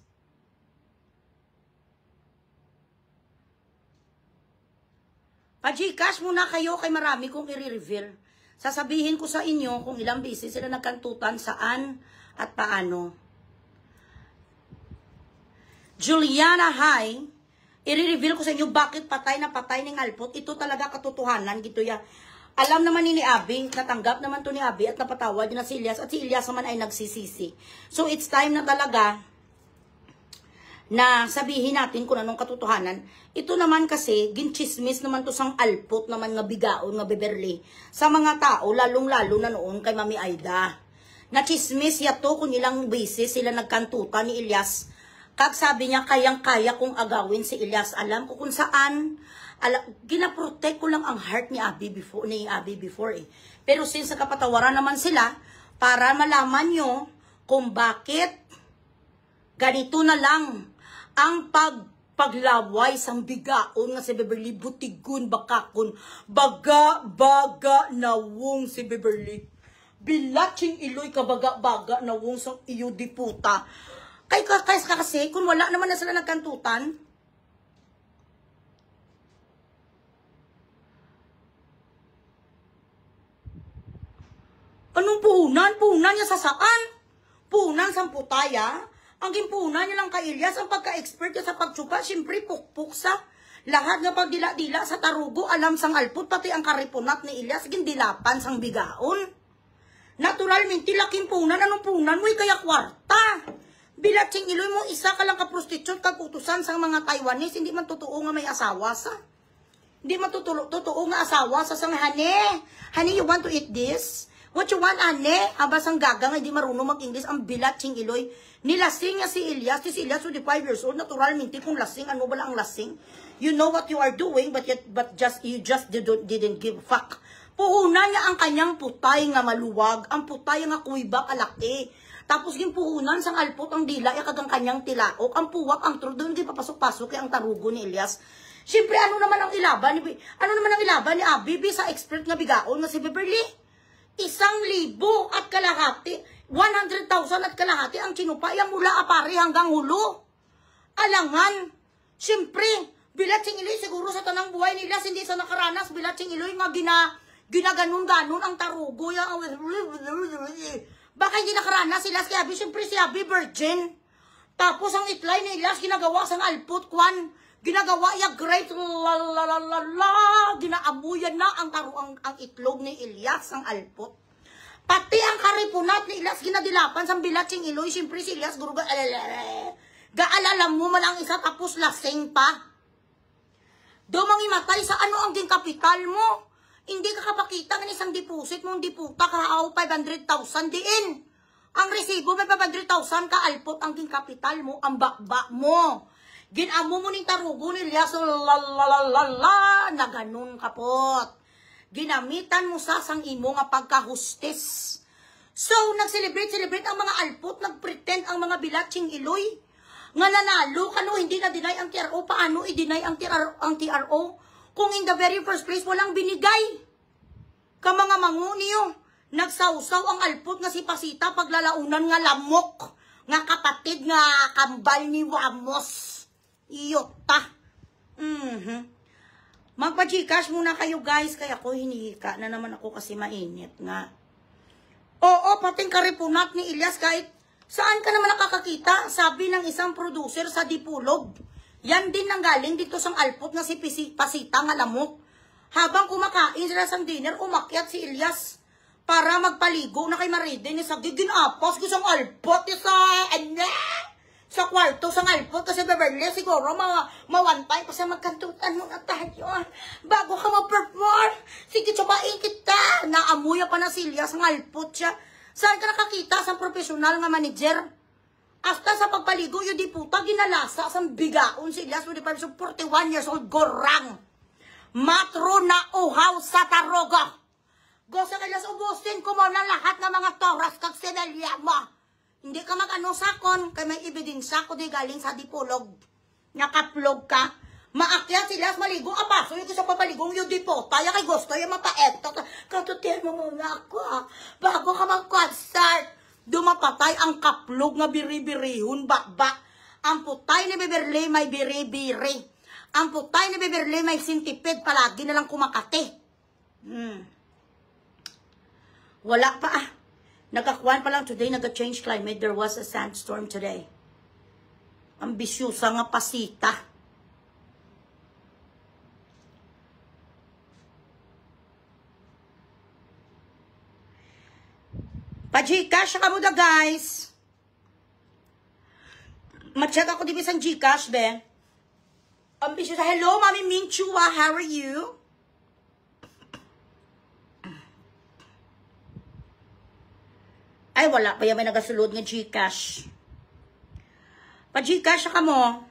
Pa-Gcash muna kayo kay marami kong i-reveal. Sasabihin ko sa inyo kung ilang beses sila nagkantutan, saan at paano. Juliana, hi. I-reveal ko sa inyo bakit patay na patay ng Alpot. Ito talaga katotohanan. Gito ya. Alam naman ni Abby, natanggap naman to ni Abby at napatawad na si Ilyas. At si Ilyas naman ay nagsisisi. So it's time na talaga na sabihin natin kung anong katotohanan. Ito naman kasi, ginchismis naman to sang Alpot naman nga bigaon nga Beverly. Sa mga tao, lalong-lalo na noon kay Mami Aida. Nachismis yato kung ilang beses sila nagkantuta ni Ilyas. Kag sabi niya, kayang-kaya kong agawin si Ilyas. Alam ko kung saan. Ginaprotect ko lang ang heart ni Abby before eh. Pero since nakapatawaran naman sila, para malaman nyo kung bakit ganito na lang ang paglaway sang bigaon nga si Beverly, butigun, bakakon, baga nawong si Beverly. Bilatsing iloy ka baga nawong sang iyo diputa. Kasi, kung wala naman na sila nagkantutan, anong puhunan? Puhunan niya sa saan? Puhunan sa putaya? Ang gimpuhunan niya lang kay Ilyas, ang pagka-expert niya sa pagtsupa, siyempre pukpuk sa lahat nga pagdila-dila sa tarugo, alam sang Alpot, pati ang karipunat ni Ilyas, gindilapan sang bigaon. Naturalmente, laking puhunan, anong puhunan mo? Kaya kwarta. Bilatsing iloy mo, isa ka lang ka-prostitute, kag-utusan sa mga Taiwanese, hindi man totoo nga may asawa sa. Hindi man totoo nga asawa sa sang honey, you want to eat this? What you want, ane? Abas ang gagang, hindi marunong mag-English, ang bilatsing iloy. Nilasing nga si Ilyas, 25 years old, naturalmente kung lasing, ano ba lang ang lasing? You know what you are doing, but you just didn't give a fuck. Puhunan niya ang kanyang putay nga maluwag, ang putay nga kuwibak alaki. Tapos yung puhunan sang Alpot ang dila, kagang kanyang tilaok, ang puwak, ang trudo, hindi papasok-pasok ang tarugo ni Ilyas. Siyempre, ano naman ang ilaban ni Abby sa expert nga bigaon nga si Beverly? 1,000 at kalahati, 100,000 at kalahati ang sinupaya mula apari hanggang hulo. Alangan, siyempre, bilatsing iloy siguro sa tanang buhay ni Ilyas, hindi sa nakaranas, bilatsing iloy nga ginaganon-ganon ang tarugo, Baka hindi nakaranas si Elias kay Abby. Siyempre si Abby virgin. Tapos ang itlay ni Elias ginagawa sang alpot kwan. Ginagawa ya great la ginaamuyan na ang itlog ni Elias ang alpot. Pati ang karipunat ni Elias ginadilapan sang bilatsing iloy. Siyempre si Elias guruga gaalalam mo man ang isa tapos lasing pa. Do mangimatay sa ano ang din kapital mo. Hindi ka kapakita ng isang deposit mong diputa kahaaw 500,000 diin. Ang resibo may 500,000 ka alpot ang king kapital mo, ang bakba mo. Ginamo mo ning tarugo ni Elias na ganun kapot. Ginamitan mo sa sang imo nga pagkahustis. So, nag-celebrate ang mga alpot, nag-pretend ang mga bilatsing iloy. Nga nanalo, kano hindi na-deny ang TRO, paano i-deny ang TRO? Kung in the very first place, walang binigay. Ka mga manguniyo, nagsawsaw ang alpot nga si Pasita paglalaunan nga lamok. Nga kapatid nga kambal ni Wamos. Iyota. Magpa-Gcash muna kayo guys, kaya ko hinihika na naman ako kasi mainit nga. Oo, pating karipunat ni Elias kahit saan ka naman nakakakita, sabi ng isang producer sa Dipulog. Yan din ang galing dito sang alpot na si Pasita nga lamok. Habang kumakain sila sang dinner, umakyat si Elias para magpaligo na kay Maride ni sa giginapas ko sang alpot sa kwarto sang alpot kasi Beverly siguro ma-one time kasi magkantutan mo na tayo bago ka ma-perform. Sige, tsubain kita. Naamuya pa na si Elias ang alpot siya. Saan ka nakakita sa profesional nga manager? Hasta sa pagpaligo, yung di puta, ginalasa sa bigaon si Elias, 41 years old, gorang. Matro na uhaw sa taroga. Gosa kay Elias, ubusin ko mo na lahat ng mga toras kag sinalya mo. Hindi ka mag-ano sakon, kay may ebidensya ko di galing sa Dipulog. Nakaplog ka. Maakyat si Elias, maligo, apaso yung sa papaligong yung di puta, yung kay gusto yung mapaekto. Katutin mo muna ako, bago ka mag-concert. Dumapatay ang kaplog nga biri-birihon, bakba. Ang putay ni Beverly may biri-biri. Ang putay ni Beverly may sintipid, palagi na lang kumakate. Wala pa Nagkakuan pa lang today, nag-change climate. There was a sandstorm today. Ambisyosa nga Pasita. Pa-Gcash ka mo da, guys. Ma-check ako di bisang Gcash, be. Ambisyosa. Hello, Mami Minchua. How are you? Ay, wala pa yan. May nagasulod ng Gcash. Pa-Gcash ka mo.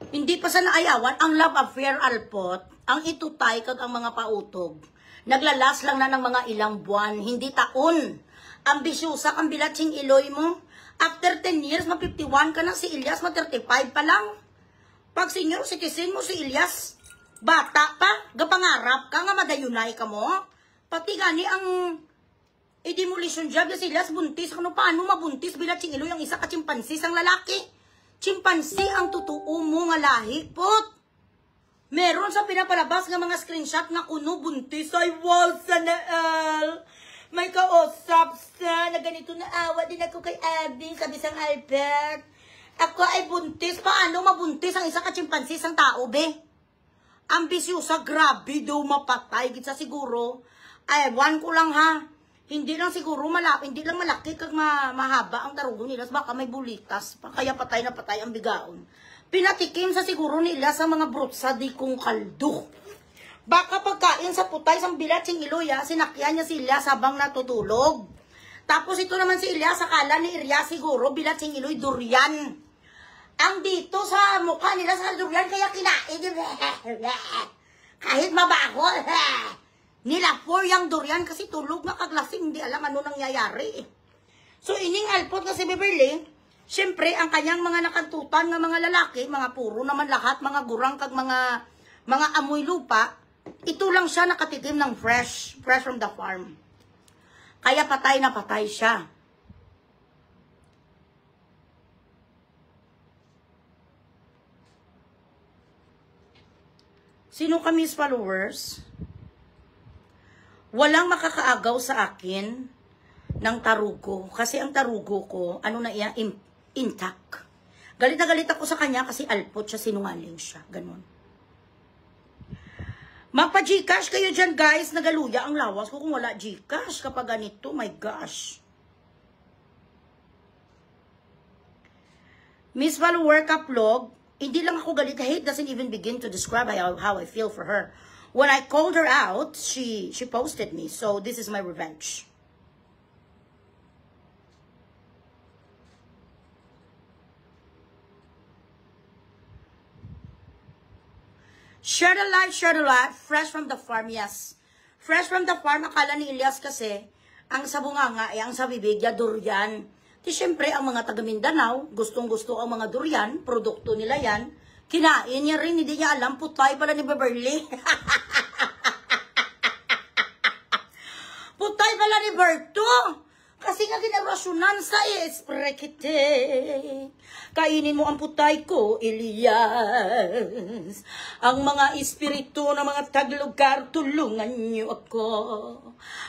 Hindi pa sa naayawan, ang love affair alpot, ang itutay kag ang mga pautog. Naglalas lang na ng mga ilang buwan, hindi taon. Ambisyosa kang bilatsing iloy mo. After 10 years, ma-51 ka na, si Elias, ma-35 pa lang. Pag senior citizen mo si Elias, bata pa, gapangarap ka nga madayunay ka mo. Pati gani ang demolition job na si Elias, buntis. Ano paano mabuntis bilatsing iloy ang isa ka chimpansis ang lalaki? Chimpanzee ang totoo mo nga lahi, pot. Meron sa pinapalabas ng mga screenshot na kuno buntis ay wall sa naal. May kausap sa na ganito na awa din ako kay Abby, sabi sang Albert. Ako ay buntis. Paano mabuntis ang isa ka chimpanzee sang tao, be? Ambisyosa, grabe daw mapatay. Gitsa siguro. Ay, one ko lang ha. Hindi lang siguro malaki, hindi lang malaki kag mahaba ang tarugo nila, baka may bulitas, kaya patay na patay ang bigaon. Pinatikim sa siguro nila sa mga brutsa di kong kaldo. Baka pagkain sa putay sa bilatsing iloya, sinakyan niya sila sabang natutulog. Tapos ito naman si Elias, akala ni Irya siguro bilatsing iloy durian. Ang dito sa mukha nila sa durian kaya kinain. Kahit mabaho. Nila for yung durian kasi tulog na kaglasing, hindi alam ano nangyayari. So ining alpot na si Beverly, syempre ang kanyang mga nakantutan ng mga lalaki, mga puro naman lahat, mga gurang kag mga amoy lupa, ito lang siya nakatikim ng fresh from the farm. Kaya patay na patay siya. Sino ka, Miss Followers? Walang makakaagaw sa akin ng tarugo. Kasi ang tarugo ko, ano na iya, intact. Galit na galit ako sa kanya kasi alpot siya, sinungaling siya. Ganon. Magpa-Gcash kayo dyan, guys. Nagaluya ang lawas ko kung wala Gcash kapag ganito. My gosh. Miss Follower Kaplog, hindi lang ako galit. Hate doesn't even begin to describe how I feel for her. When I called her out, she posted me. So this is my revenge. Share the live, fresh from the farm, yes. Fresh from the farm, akala ni Elias kasi, ang sa bunganga ay ang sa bibig, ya durian. Di syempre, ang mga taga Mindanao, gustong-gusto ang mga durian, produkto nila yan, kinain niya rin, hindi niya alam, putay pala ni Beverly. Putay pala ni Berto. Kasi nga generasyonan sa esprekite. Kainin mo ang putay ko, Elias. Ang mga espiritu ng mga taglugar, tulungan niyo ako.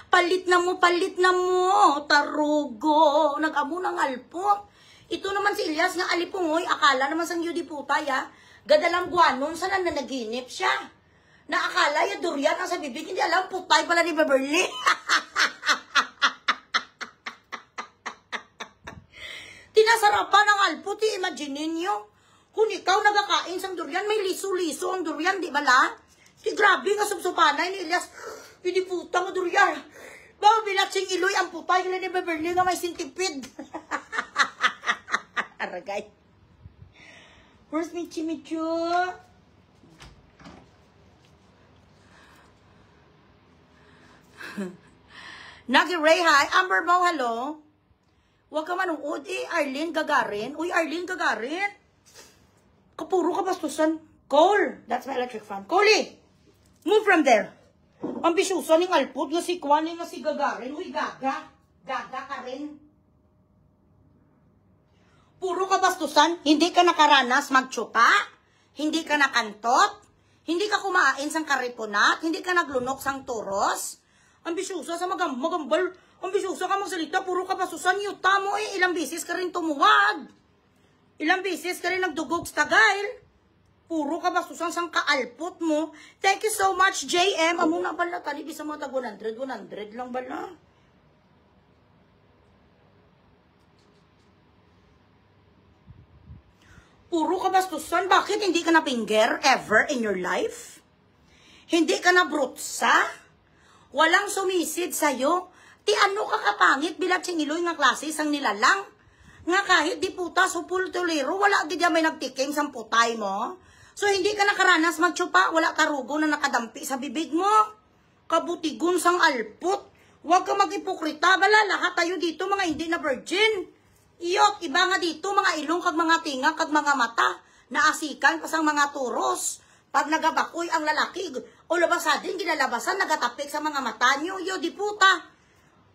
Palit na mo, tarugo. Nag-amo ng alpot. Ito naman si Elias nga alipungoy, akala naman sang yudi putay, ha. Gadalang guanon, sana nanaginip siya. Na akala yung durian ang sa bibig, hindi alam, putay pala ni Beverly. Tinasarapan ng alpot, imagine nyo. Kung ikaw nagkakain sang durian, may liso-liso ang durian, di ba la? Grabe nga subsupanay ni Elias. Hindi puta mo durian. Bawa bilatsing iloy ang putay nila ni Beverly nga may sintipid. Aragay. Where's Michi? Nagi Ray, hi. Amber Mo, hello. Huwag ka manuod Arlene Gagarin. Uy, Arlene Gagarin. Kapuro ka bastusan. Cole. That's my electric fan. Cole, move from there. Ambisyosa ning alpot nga si Kwani nga si Gagarin. Uy, gaga. Gaga ka rin. Puro ka bastusan. Hindi ka nakaranas magtsupa. Hindi ka nakantot. Hindi ka kumain sang kariponat. Hindi ka naglunok sang turos. Ambisyosa sa magambal. Ambisyosa ka magsalita, puro ka basusan, yuta mo ilang bisis ka rin tumuwag. Ilang bisis ka rin nagdugog sa tagail. Puro ka basusan sang kaalpot mo. Thank you so much, JM. Amo na bala, talibi sa mga tag 100 lang bala. Puro ka bastusan, bakit hindi ka na finger ever in your life? Hindi ka na brutsa? Walang sumisid sa'yo? Ti ano ka kapangit bilat sing iloy nga klase sang nilalang. Nga kahit di puta supul tuliro, wala gid may nagtikim sang putay mo. So hindi ka nakaranas magtsupa, wala tarugo na nakadampi sa bibig mo. Kabutigon sang alpot. Huwag ka mag-ipokrita, bala lahat tayo dito mga hindi na virgin. Iyot, iba nga dito mga ilong kag mga tinga kag mga mata. Naasikan pa sang mga turos. Pag nagabakoy ang lalaki, o labasadin ginalabasan, nagatapik sa mga mata nyo, yo di puta.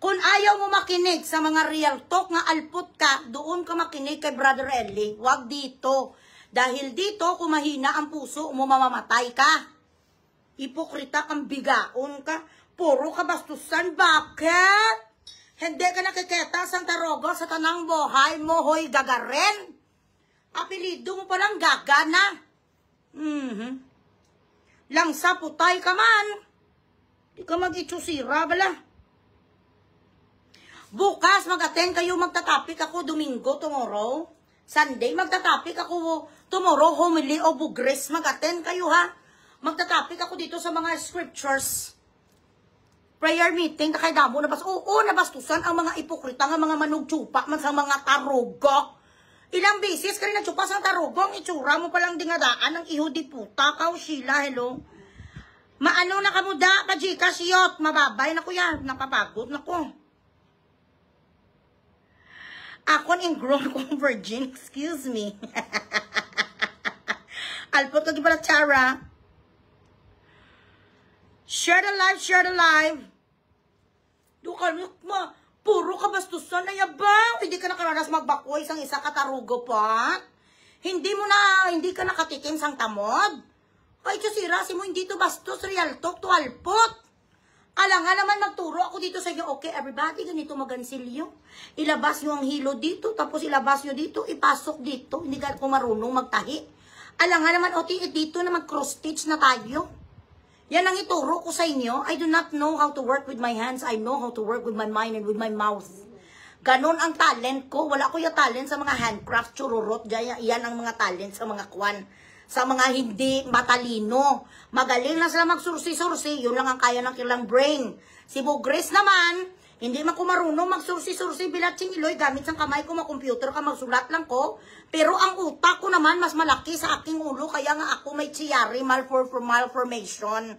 Kung ayaw mo makinig sa mga real talk nga alput ka, doon ka makinig kay Brother Ellie. Huwag dito. Dahil dito, kung mahina ang puso mo, mamamatay ka. Ipokrita kang bigaon ka. Puro ka bastusan. Bakit? Hindi ka nakikita sang tarogo sa tanang buhay mo, hoy Gagarin. Apelido mo palang Gaga na. Langsa putay ka man. Di ka mag-itsusira, bala. Bukas, mag-attend kayo, magtatapik ako Domingo tomorrow. Sunday, magtatapik ako tomorrow, homily o bugres. Mag-attend kayo, ha? Magtatapik ako dito sa mga scriptures. Prayer meeting, na kay damo, nabastusan ang mga ipokrita, ang mga manugtsupa, man sa mga tarugo. Ilang bisis ka rin nagtsupa sa tarugo, ang itsura mo palang dingadaan ng iho di puta. Kao, Sheila, hello? Maano na kamuda, pa-Gcash yot, mababay na ko yan, napapagod na ko. Ako ingrown kong virgin. Excuse me. Alpot lagi pala, Tara. Share the live. Dukaluk mo. Puro ka bastusan na yabang. Hindi ka nakaranas magbakoy sang isa katarugo pa. Hindi ka nakatikim sang tamod. Ay, Chosira, si mo hindi to bastos, real talk, to halpot. Alangan naman magturo ako dito sa inyo. Okay, everybody, ganito magansilyo. Ilabas nyo ang hilo dito, tapos ilabas nyo dito, ipasok dito. Hindi ka ako marunong magtahi. Alangan naman, dito na mag-cross stitch na tayo. Yan ang ituro ko sa inyo. I do not know how to work with my hands. I know how to work with my mind and with my mouth. Ganon ang talent ko. Wala ko yung talent sa mga handcraft, chururot. Yan ang mga talent sa mga kwan. Sa mga hindi matalino. Magaling lang sila magsursi-sursi. Yun lang ang kaya ng kilang brain. Si Bugres naman, hindi man ko marunong magsursi-sursi bilatsing iloy. Gamit sa kamay ko, computer ka, magsulat lang ko. Pero ang utak ko naman, mas malaki sa aking ulo. Kaya nga ako may chiyari, malformation.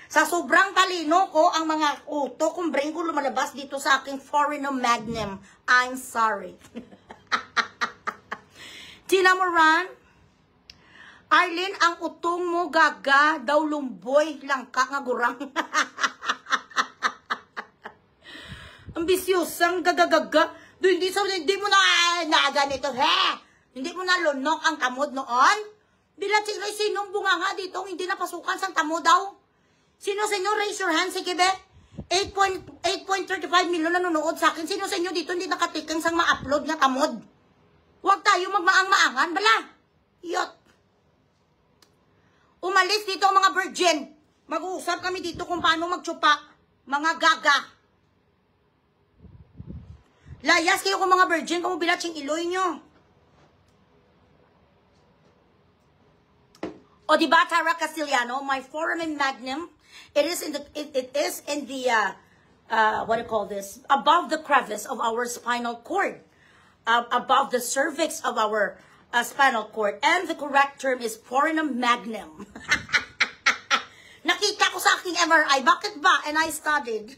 Sa sobrang talino ko, ang mga utok kong brain ko lumalabas dito sa aking foreigner magnum. I'm sorry. Tina Moran, Arlene, ang utong mo gaga, daw lumboy, langka nga gurang. Ambisyosang gagagaga. Hindi mo na ganito, he? Hindi mo na lunok ang tamod noon? Bilat sila, sinong bunga nga dito, hindi napasukan sa tamod daw? Sino sa inyo, raise your hand, sige be? 8.35 million nanonood sa akin. Sino sa inyo dito hindi nakatiking sang ma-upload nga tamod? Huwag tayo magmaang-maangan, bala. Yot. Umalis dito ang mga virgin. Mag-uusap kami dito kung paano magtsupa. Mga gaga. Layas kayo kung mga virgin, kung bilatsing iloy nyo. O diba, Tara Castillano, my foramen magnum, it is in the what do you call this? Above the crevice of our spinal cord. Above the cervix of our spinal cord. And the correct term is foramen magnum. Nakita ko sa aking MRI. Bakit ba? And I studied.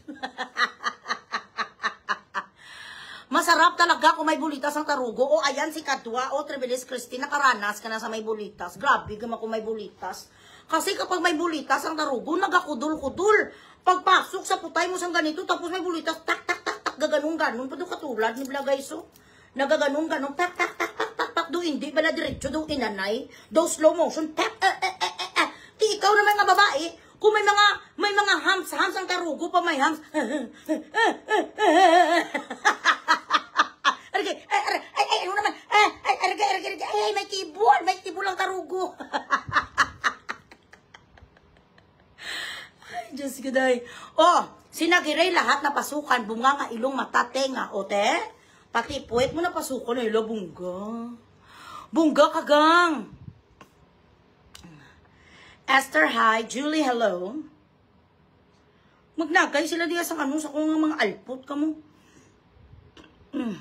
Masarap talaga kung may bulitas ang tarugo. O ayan si Kadwa. O Trevelis Christine, nakaranas ka na sa may bulitas. Grabe kung may bulitas. Kasi kapag may bulitas ang tarugo, nagakudul-kudul. Pagpasok sa putay mo sa ganito, tapos may bulitas, tak, tak, tak, tak, gaganong-ganon. Pado katulad ni Blagayso. Nagaganong-ganon, tak, tak, tak, tak, tak, tak, do hindi, bala diretso, do inanay, do slow motion, tak, Di ikaw naman nga babae, kung may mga hams ang tarugo pa may hams, ano naman, may kibol ang tarugo. Ay, Diyos ko dahi. Sinagiray lahat na pasukan, bunga nga ilong mata, tenga, ote? Pati puwet mo na pasukan, ay bungga. Bungga kagang. Esther, hi. Julie, hello. Magnagay sila diya sa sa kung mga alpot ka mo. 1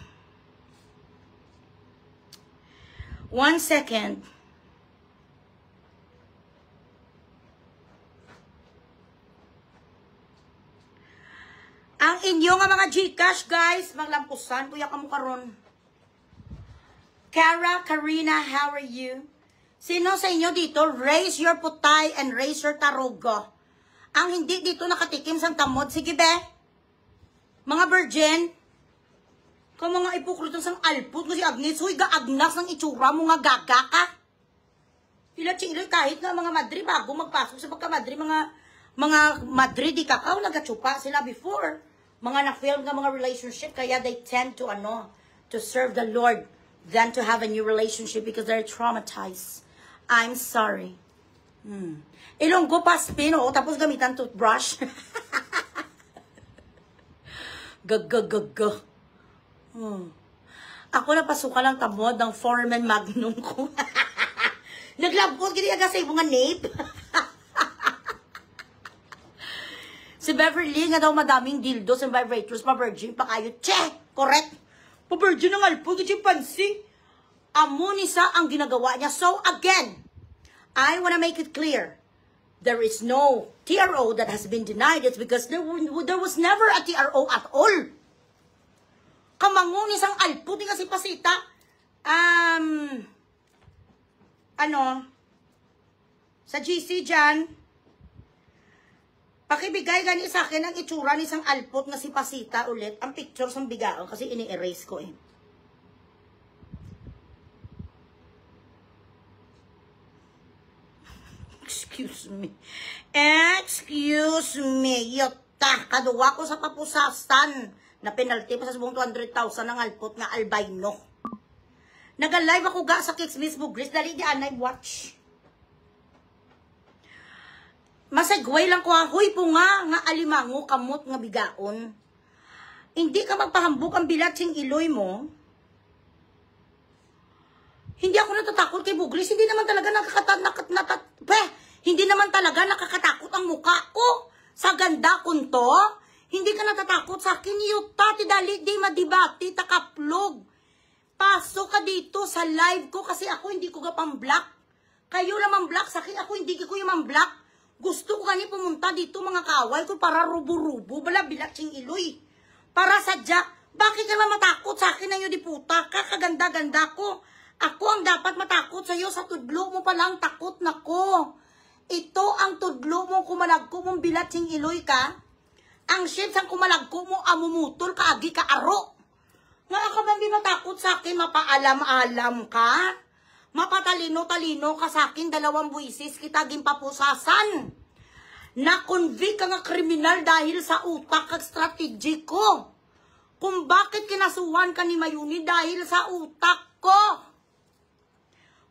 second. Ang inyo nga mga Gcash, guys, maglampusan. Kuya ka mo karon. Karina, how are you? Sino sa inyo dito, raise your putay and raise your tarugo. Ang hindi dito nakatikim sang tamod, sige be. Mga virgin, kung mga ipukrito sang alput, kasi Agnes, huy, gaagnas ng itsura mo nga gaga ka. Iloy kahit nga mga madri, bago magpasok sa pagka-madri, mga madri, di kakao, nagatsupa sila before. Mga na-failed nga mga relationship, kaya they tend to, to serve the Lord than to have a new relationship because they're traumatized. I'm sorry. Ilonggo pa spin, tapos gamitan toothbrush. Gag. Ako napasukan lang tamod ng foramen magnum ko. Naglabot, ganyan kasi mga nape. Si Beverly nga daw madaming dildos and vibrators, pa-virgin, pa kayo. Che! Correct? Pa-virgin ng alpo, kasi pansi. Amunisa ang ginagawa niya. So again, I wanna make it clear. There is no TRO that has been denied. It's because there was never a TRO at all. Kamangunis ang alpo, di kasi pasita. Sa GC dyan, pakibigay gani sa akin ang itsura ni isang alpot na si Pasita ulit. Ang picture sang bigaon kasi ini-erase ko eh. Excuse me. Excuse me. Yuta, kaduwa ko sa papusasan na penalty pa sa subong 200,000 ng alpot nga albino. Nag-live ako ga sa Kicks Miss Bugris. Dali di anay watch. Masagway lang ko huy po nga alimango kamot nga bigaon. Hindi ka magpahambok ang bilatsing iloy mo. Hindi ako natatakot kay Bugris. Hindi naman talaga hindi naman talaga nakakatakot ang mukha ko. Sa ganda kun to, hindi ka natatakot sa akin. Yuta, tidali, di madibati, takaplog. Pasok ka dito sa live ko kasi ako hindi ko ka pang-block. Kayo lamang block sa akin, ako hindi ko yung mang-block. Gusto ko gani pumunta dito mga kaway ko para rubo-rubo, bala bilatsing iloy. Para sadya, bakit ka naman matakot sa akin na yun di puta? Kakaganda-ganda ko. Ako ang dapat matakot sa'yo, sa tudlo mo palang takot na ko. Ito ang tudlo mo, kumalagko mong bilatsing iloy ka. Ang shit sang kumalagko mo, amumutol ka, agi ka aro. Nga ka ba di matakot sa akin, mapaalam-alam ka? Mapatalino-talino ka sa akin, 2 buwisis, kita gimpapusasan. Na-convict ka nga kriminal dahil sa utak at strategy ko. Kung bakit kinasuhan ka ni Mayuni dahil sa utak ko.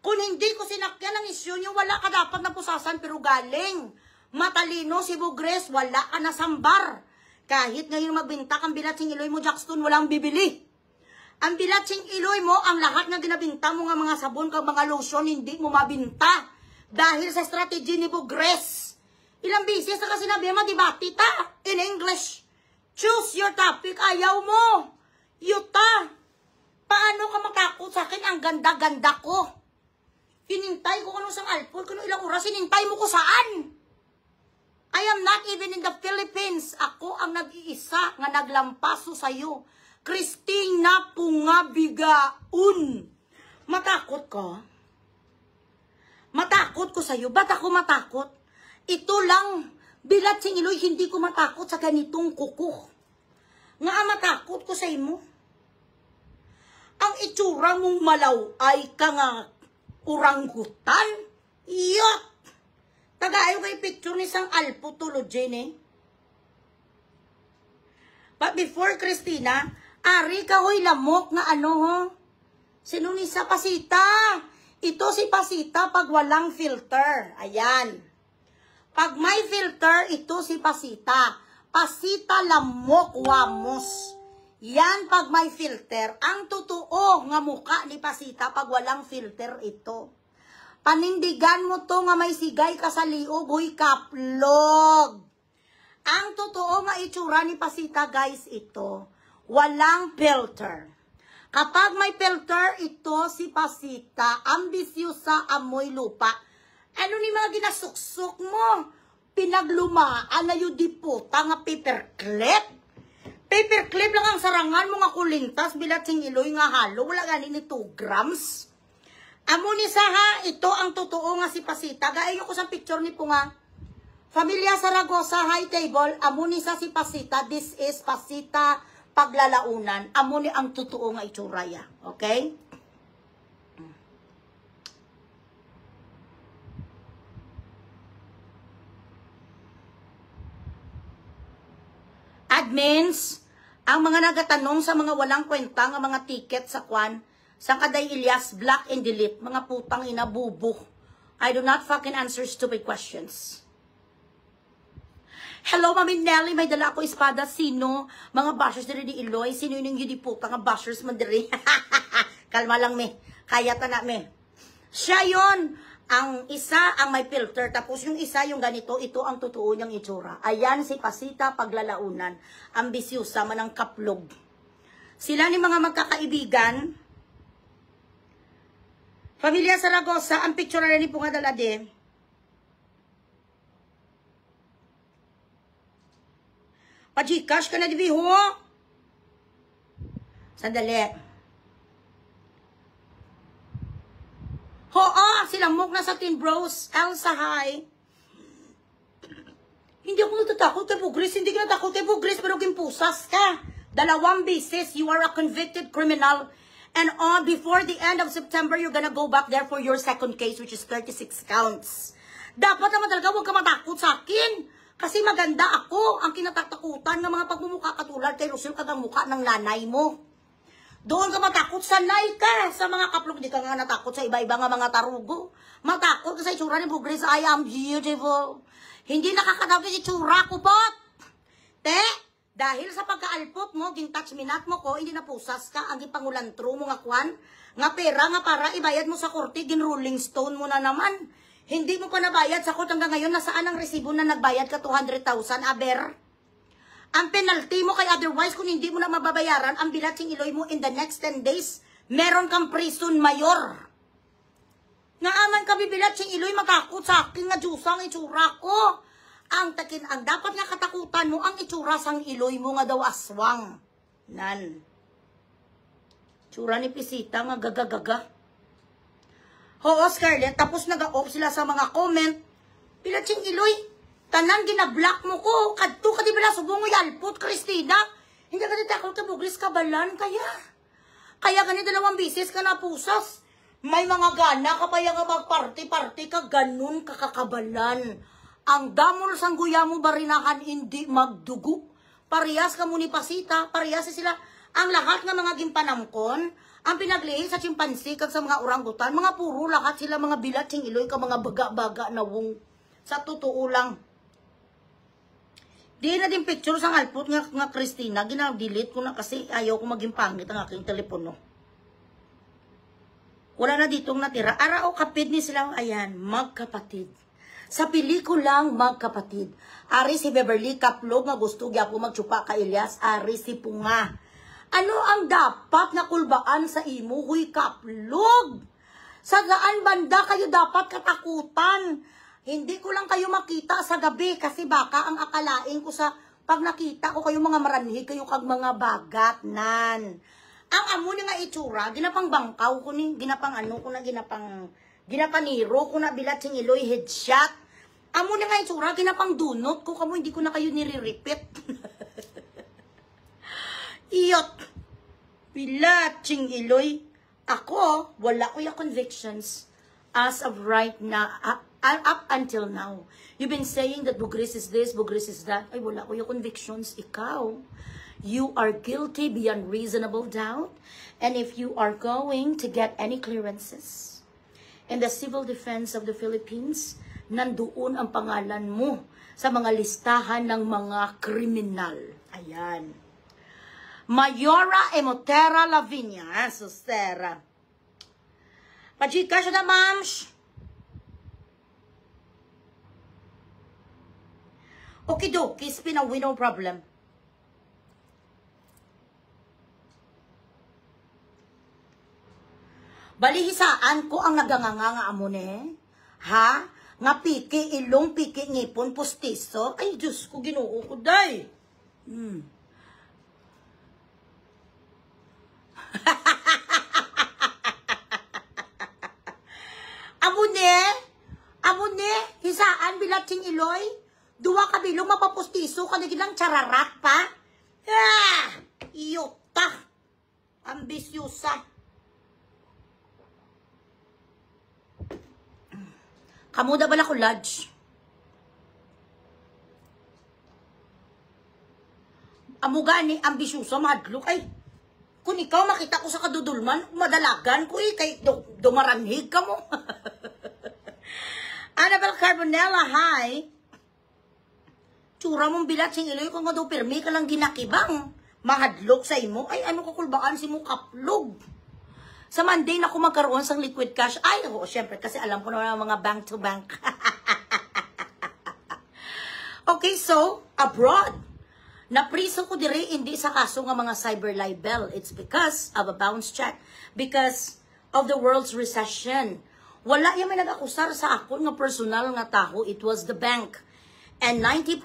Kung hindi ko sinakyan ang isyu niyo, wala ka dapat napusasan pero galing. Matalino si Bugres, wala ka nasambar. Kahit ngayon magbinta kang bilatsing iloy mo, Jackson, walang bibili. Ang bilatsing iloy mo, ang lahat na ginabinta mo nga mga sabon kang mga lotion, hindi mo mabinta. Dahil sa strategy ni Bugres. Ilang bisis na kasi sinabi mo, debate ta in English. Choose your topic, ayaw mo. Yuta, paano ka matakot sa akin? Ang ganda-ganda ko. Hinintay ko kung sang alpol, kung ilang oras, hinintay mo ko saan? I am not even in the Philippines. Ako ang nag-iisa nga naglampaso sa'yo. Christina Pungabigaun. Matakot ko? Matakot ko sa'yo? Ba't ako matakot? Ito lang, bilatsing iloy, hindi ko matakot sa ganitong kuko. Nga matakot ko sa imo. Ang itsura mong malaw ay ka nga uranggutan? Iyot! Tagayo kay picture ni sang alpo tulod dyan eh. But before Christina, ari ka hoy lamok na ano ho? Sino ni sa Pasita? Ito si Pasita pag walang filter. Ayan. Pag may filter, ito si Pasita. Pasita lamok wamos. Yan pag may filter. Ang totoo nga muka ni Pasita pag walang filter ito. Panindigan mo to nga may sigay ka sa liog, huy kaplog. Ang totoo nga itsura ni Pasita guys ito. Walang filter. Kapag may filter, ito si Pasita. Ambisyosa, amoy lupa. Ano ni mga ginasuksok mo? Pinaglumaan na yun di puta nga paperclip. Paperclip lang ang sarangan mo nga kulintas bilatsing iloy nga halo. Wala ganin ni 2 grams. Amo ni Saha, ito ang totoo nga si Pasita. Gaayo ko sa picture ni po nga. Familia Saragosa, high table. Amo ni sa si Pasita. This is Pasita Paglalaunan. Amo ni ang totoo nga itsuraya. Okay? Admins, ang mga nagatanong sa mga walang kwenta nga mga ticket sa kwan, sa kaday Ilyas, block and delete, mga putang ina bubo. I do not fucking answer stupid questions. Hello, Mami Nelly, may dala ako espada. Sino? Mga bashers diri di Iloy. Sino yung yun di puta nga bashers man diri? Kalma lang, me. Kaya ta na, me. Siya yun. Ang isa, ang may filter. Tapos yung isa, yung ganito, ito ang totoo niyang itsura. Ayan si Pasita Paglalaunan. Ambisyosa man ang kaplog. Sila ni mga magkakaibigan. Familia Saragosa, ang picture na ni po nga dalade. Pa-Gcash ka na di ho? Sandali. Silang mok na sa Teen Bros. Elsa, hi. Hindi ako natatakot kay Bugris. Hindi ka natakot kay Bugris, pero kimpusas ka. 2 beses, you are a convicted criminal. And before the end of September, you're gonna go back there for your second case, which is 36 counts. Dapat naman talaga huwag ka matakot sa akin. Kasi maganda ako. Ang kinatatakutan ng mga pagmumukha katulad kay Rosel kagang mukha ng nanay mo. Doon ka matakot, sanay ka sa mga kaplog. Hindi ka nga natakot sa iba-iba nga mga tarugo. Matakot ka sa itsura ni Bugres. I am beautiful. Hindi nakakatakot sa itsura ko, bot. Te, dahil sa pagkaalpot mo, gintouch minat mo ko, hindi napusas ka, ang gipangulantro mo nga kwan, nga pera nga para ibayad mo sa korte, ginrolling stone mo na naman. Hindi mo pa nabayad sa korte hanggang ngayon, nasaan ang resibo na nagbayad ka 200,000, aber? Ang penalty mo kay otherwise, kung hindi mo na mababayaran, ang bilatsing iloy mo in the next 10 days, meron kang prison mayor. Nga aman ka bibilatsing iloy, matakot sa akin nga Diyosang itsura ko. Ang dapat nga katakutan mo, ang itsura sang iloy mo nga daw aswang. Nan. Tsura ni Pisita nga gagagaga. Oo, Scarlett, tapos nag-off sila sa mga comment. Pilatsing iloy, tanan ginablock mo ko. Kadto ka di bala, subong mo yalpot, Christina. Hindi ka ditakot ka, Bugres ka balan kaya. Kaya gani 2 bisis ka na pusas. May mga gana ka pa yung magparty-party ka, ganun kakakabalan. Ang damol sang guya mo barinahan hindi magdugo. Parehas ka mo ni Pasita, parehas sila. Ang lahat ng mga gimpanamkon, ang pinaglihi sa chimpansi kag sa mga orangutan, mga puro lahat sila mga bilatsing iloy ka mga baga-baga na wong. Sa totoo lang. Di na din picture sang alpot nga Christina, gina-delete ko na kasi ayaw ko maging pangit ang aking telepono. Wala na ditong natira. Arao kapid ni sila, ayan, magkapatid. Sa pelikulang Magkapatid, ari si Beverly Kaplog nga gusto gyapon magtsupa ka Elias, ari si Punga. Ano ang dapat na kulbaan sa imo, huy Kaplog? Sa gaan banda kayo dapat katakutan? Hindi ko lang kayo makita sa gabi kasi baka ang akalain ko sa pag nakita ko kayo mga maranhig kayo kag mga bagat nan. Ang amo ni nga itsura, ginapang bangkaw ko ni, ginapang ginapaniro ko na bilatsing iloy headshot. Amo na nga itsura, ginapang dunot ko, kamo hindi ko na kayo nire-repeat. Iyot. Bilatsing iloy. Ako, wala ko yung convictions as of right now, up until now. You've been saying that Bugres is this, Bugres is that. Ay, wala ko yung convictions. Ikaw, you are guilty beyond reasonable doubt. And if you are going to get any clearances in the Civil Defense of the Philippines, nandoon ang pangalan mo sa mga listahan ng mga kriminal. Ayan. Mayora Emotera Lavinia, Sustera. Pajika siya na, ma'ams. Okidoki, spin a no problem. Balihisaan ko ang naganganga amo ne. Ha? Nga piki ilong, piki ngipon, postiso. Ay, Diyos ko, Ginoo ko, day. Amo ne, hisaan bilatsing iloy. Duwa ka bilong mapapostiso, kanigilang chararat pa. Ah, iyota. Ambisyosa. Kamuda bala ko, Lodge? Amo gani, ambisyoso, madlok. Ay, kung ikaw makita ko sa kadudulman, madalagan ko kay dumaranhig ka mo. Annabelle Carbonella, hi. Tsura mong bilatsing iloy, kung nga daw pirmi ka lang ginakibang. Mahadlok sa imo. Ay, ano kakulbaan si mo kaplog? Sa Monday na ako magkaroon sang liquid cash. Ay, oo, syempre, kasi alam ko na mga bank to bank. Okay, so, abroad. Napriso ko diri, hindi sa kaso nga mga cyber libel. It's because of a bounce check. Because of the world's recession. Wala yung may nag-akusar sa ako nga personal nga taho. It was the bank. And 90%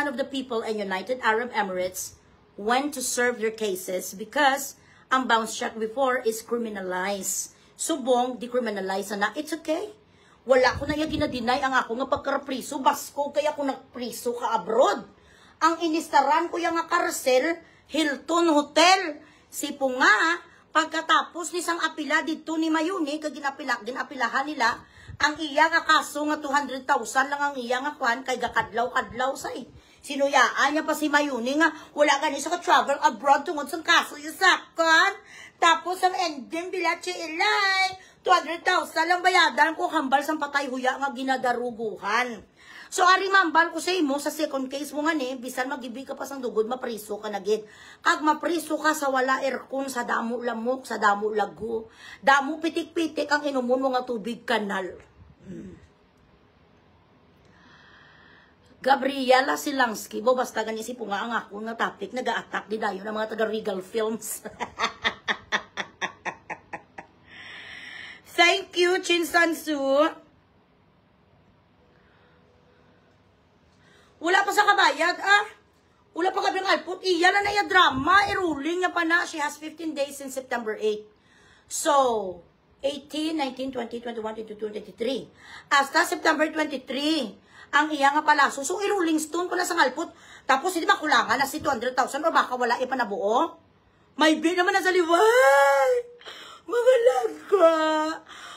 of the people in United Arab Emirates went to serve their cases because ang bounce check before is criminalized. Subong, decriminalize na. It's okay. Wala ko na yung ginadinay ang ako nga pagkarapriso. Basko kaya ko nagpriso ka abroad. Ang inistaran ko yung nga karsel, Hilton Hotel. Sipo nga, pagkatapos ni sang apila dito ni Mayuni, kag ginapilahan nila, Ang iya nga kaso nga 200,000 lang ang iya nga kwan kay gakadlaw-kadlaw say. Sinuyaan niya pa si Mayuni nga wala gani sa ka-travel abroad tungod sa kaso yung sakon. Tapos ang ending bilachi ilay 200,000 lang bayadan ko hambal sa patay huya nga ginadaruguhan. So ari mambal ko sa imo sa second case mo nga ni bisan magibi ka pa sang dugod mapriso ka na gid. Kag mapriso ka sa wala aircon sa damo lamok sa damo lago. Damo pitik-pitik ang inumon mo nga tubig kanal. Gabriela Silangsky, basta ganyan si nga ang ako nga topic, nag-a-attack di dayo ng mga taga-Regal Films. Thank you, Chin Sansu. Wala pa sa kabayad, wala pa kami ng alpot. Iya na yung drama, ruling niya pa na. She has 15 days since September 8. So, 18, 19, 20, 21, 22, 23. Hasta September 23. Ang iya nga palaso. So, i-rolling stone ko na sa ngalpot. Tapos, hindi makulangan na si 200,000 o baka wala ipanabuo. May bin naman na sa liway. Mga langka.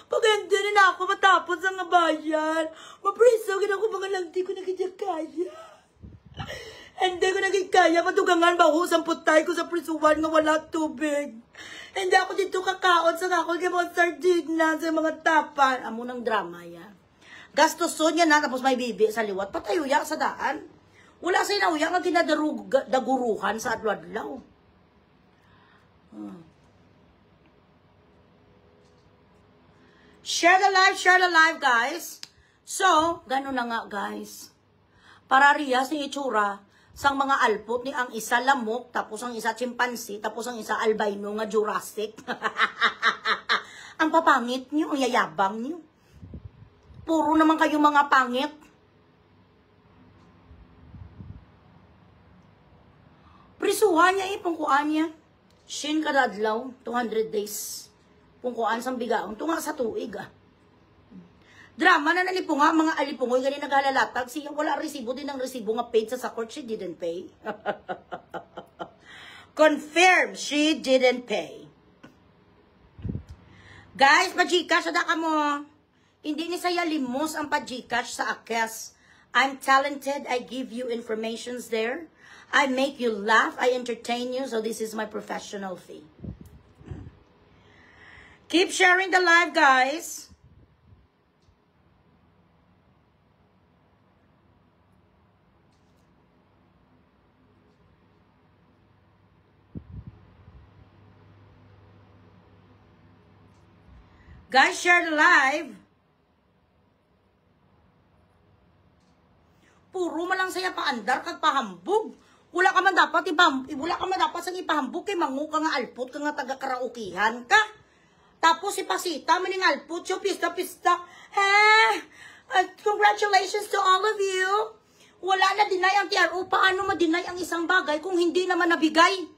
Pag hindi na ako matapos ang bayan, mapresogin ako mga lang, di ko nagiging kaya. Hindi ko naging kaya. Matugangan ba ako sa putay ko sa prisuwan nga wala tubig. Hindi ako dito kakaon sa kakol kay mga sardina sa mga tapan. Amo ng drama yan. Gastoson yan na, tapos may bibi sa liwat. Patayuya sa daan. Wala sa inauya nga dinadaguruhan sa adladlaw. Share the live, guys. So, gano'n na nga, guys. Para riyas ni itsura, sang mga alpot ni ang isa lamok, tapos ang isa chimpanzee, tapos ang isa albino nga Jurassic. Ang papangit niyo, ang yayabang niyo. Puro naman kayo mga pangit. Prisuhan niya pungkuan niya. Shin kadadlaw, 200 days. Pungkuan sang bigaon. Tunga sa tuig Drama na nalipunga, mga alipungoy, gani naghalalatag. Siya wala resibo din ang resibo nga paid sa court. She didn't pay. Confirm, she didn't pay. Guys, pa-Gcash, ada ka mo. Hindi ni saya limos ang pa-Gcash sa Akes. I'm talented. I give you informations there. I make you laugh. I entertain you. So this is my professional fee. Keep sharing the live, guys. Guys, share the live. Puro man lang saya paandar kag pahambog. Wala ka man dapat sang ipahambog kay mangu ka nga alpot ka nga taga karaokehan ka. Tapos si Pasita maning alpot yo pista. Congratulations to all of you. Wala na deny ang TRO. Paano ma-deny ang isang bagay kung hindi naman nabigay?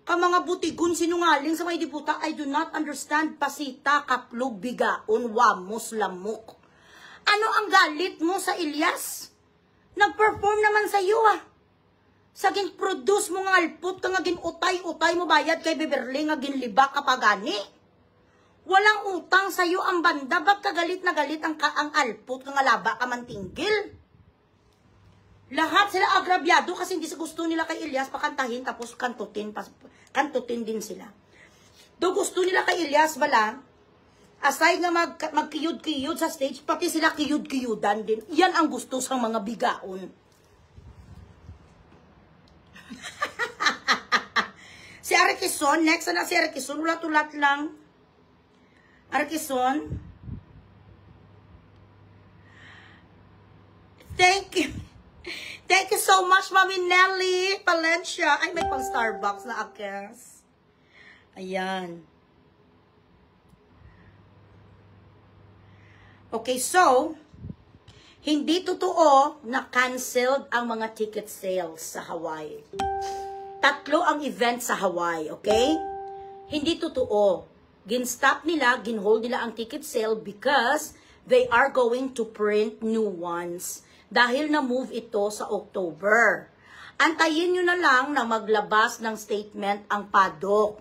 Ka mga butigon sinungaling sa may diputa, I do not understand. Pasita, kaplog, bigaon, wamos, lamok. Ano ang galit mo sa Ilyas? Nag-perform naman sa iyo Saging produce mo nga alpot ka nga gin-utay-utay mo bayad kay Beverly nga ginliba ka pagani. Walang utang sa iyo ang banda. Ba't kagalit na galit ang alpot ka nga laba ka man tinggil? Lahat sila agrabyado kasi hindi sa gusto nila kay Ilyas pakantahin tapos kantutin din sila. Do gusto nila kay Ilyas bala, aside nga magkiyud-kiyud sa stage, pati sila kiyud-kiyudan din. Yan ang gusto sa mga bigaon. Si Arquison, next na si Arquison, ulat-ulat lang. Arquison. Thank you. Thank you so much, Mami Nelly Palencia. Ay, may pang Starbucks na Akes. Ayan. Okay, so, hindi totoo na canceled ang mga ticket sales sa Hawaii. 3 ang event sa Hawaii, okay? Hindi totoo. Gin-stop nila, gin-hold nila ang ticket sale because they are going to print new ones. Dahil na-move ito sa October. Antayin nyo na lang na maglabas ng statement ang PADOK.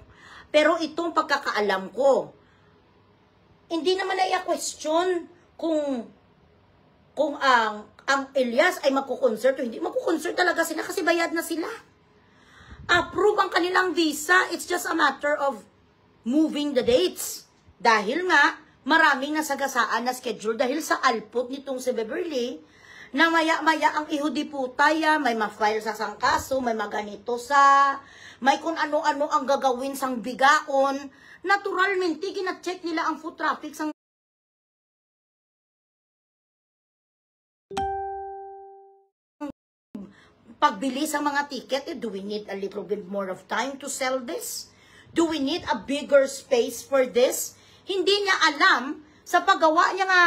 Pero itong pagkakaalam ko, hindi naman na i-question kung ang Elias ay magkukonsert o hindi, magkukonsert talaga sila kasi bayad na sila. Approve ang kanilang visa, it's just a matter of moving the dates. Dahil nga, maraming nasagasaan na schedule dahil sa alpot nitong si Beverly, na maya-maya ang ihudiputaya, may ma-file sa sangkaso, may maganito sa, may kung ano-ano ang gagawin sang bigaon. Naturalmente, gina-check nila ang foot traffic sang pagbili sa mga ticket. Do we need a little bit more of time to sell this? Do we need a bigger space for this? Hindi niya alam sa paggawa niya nga,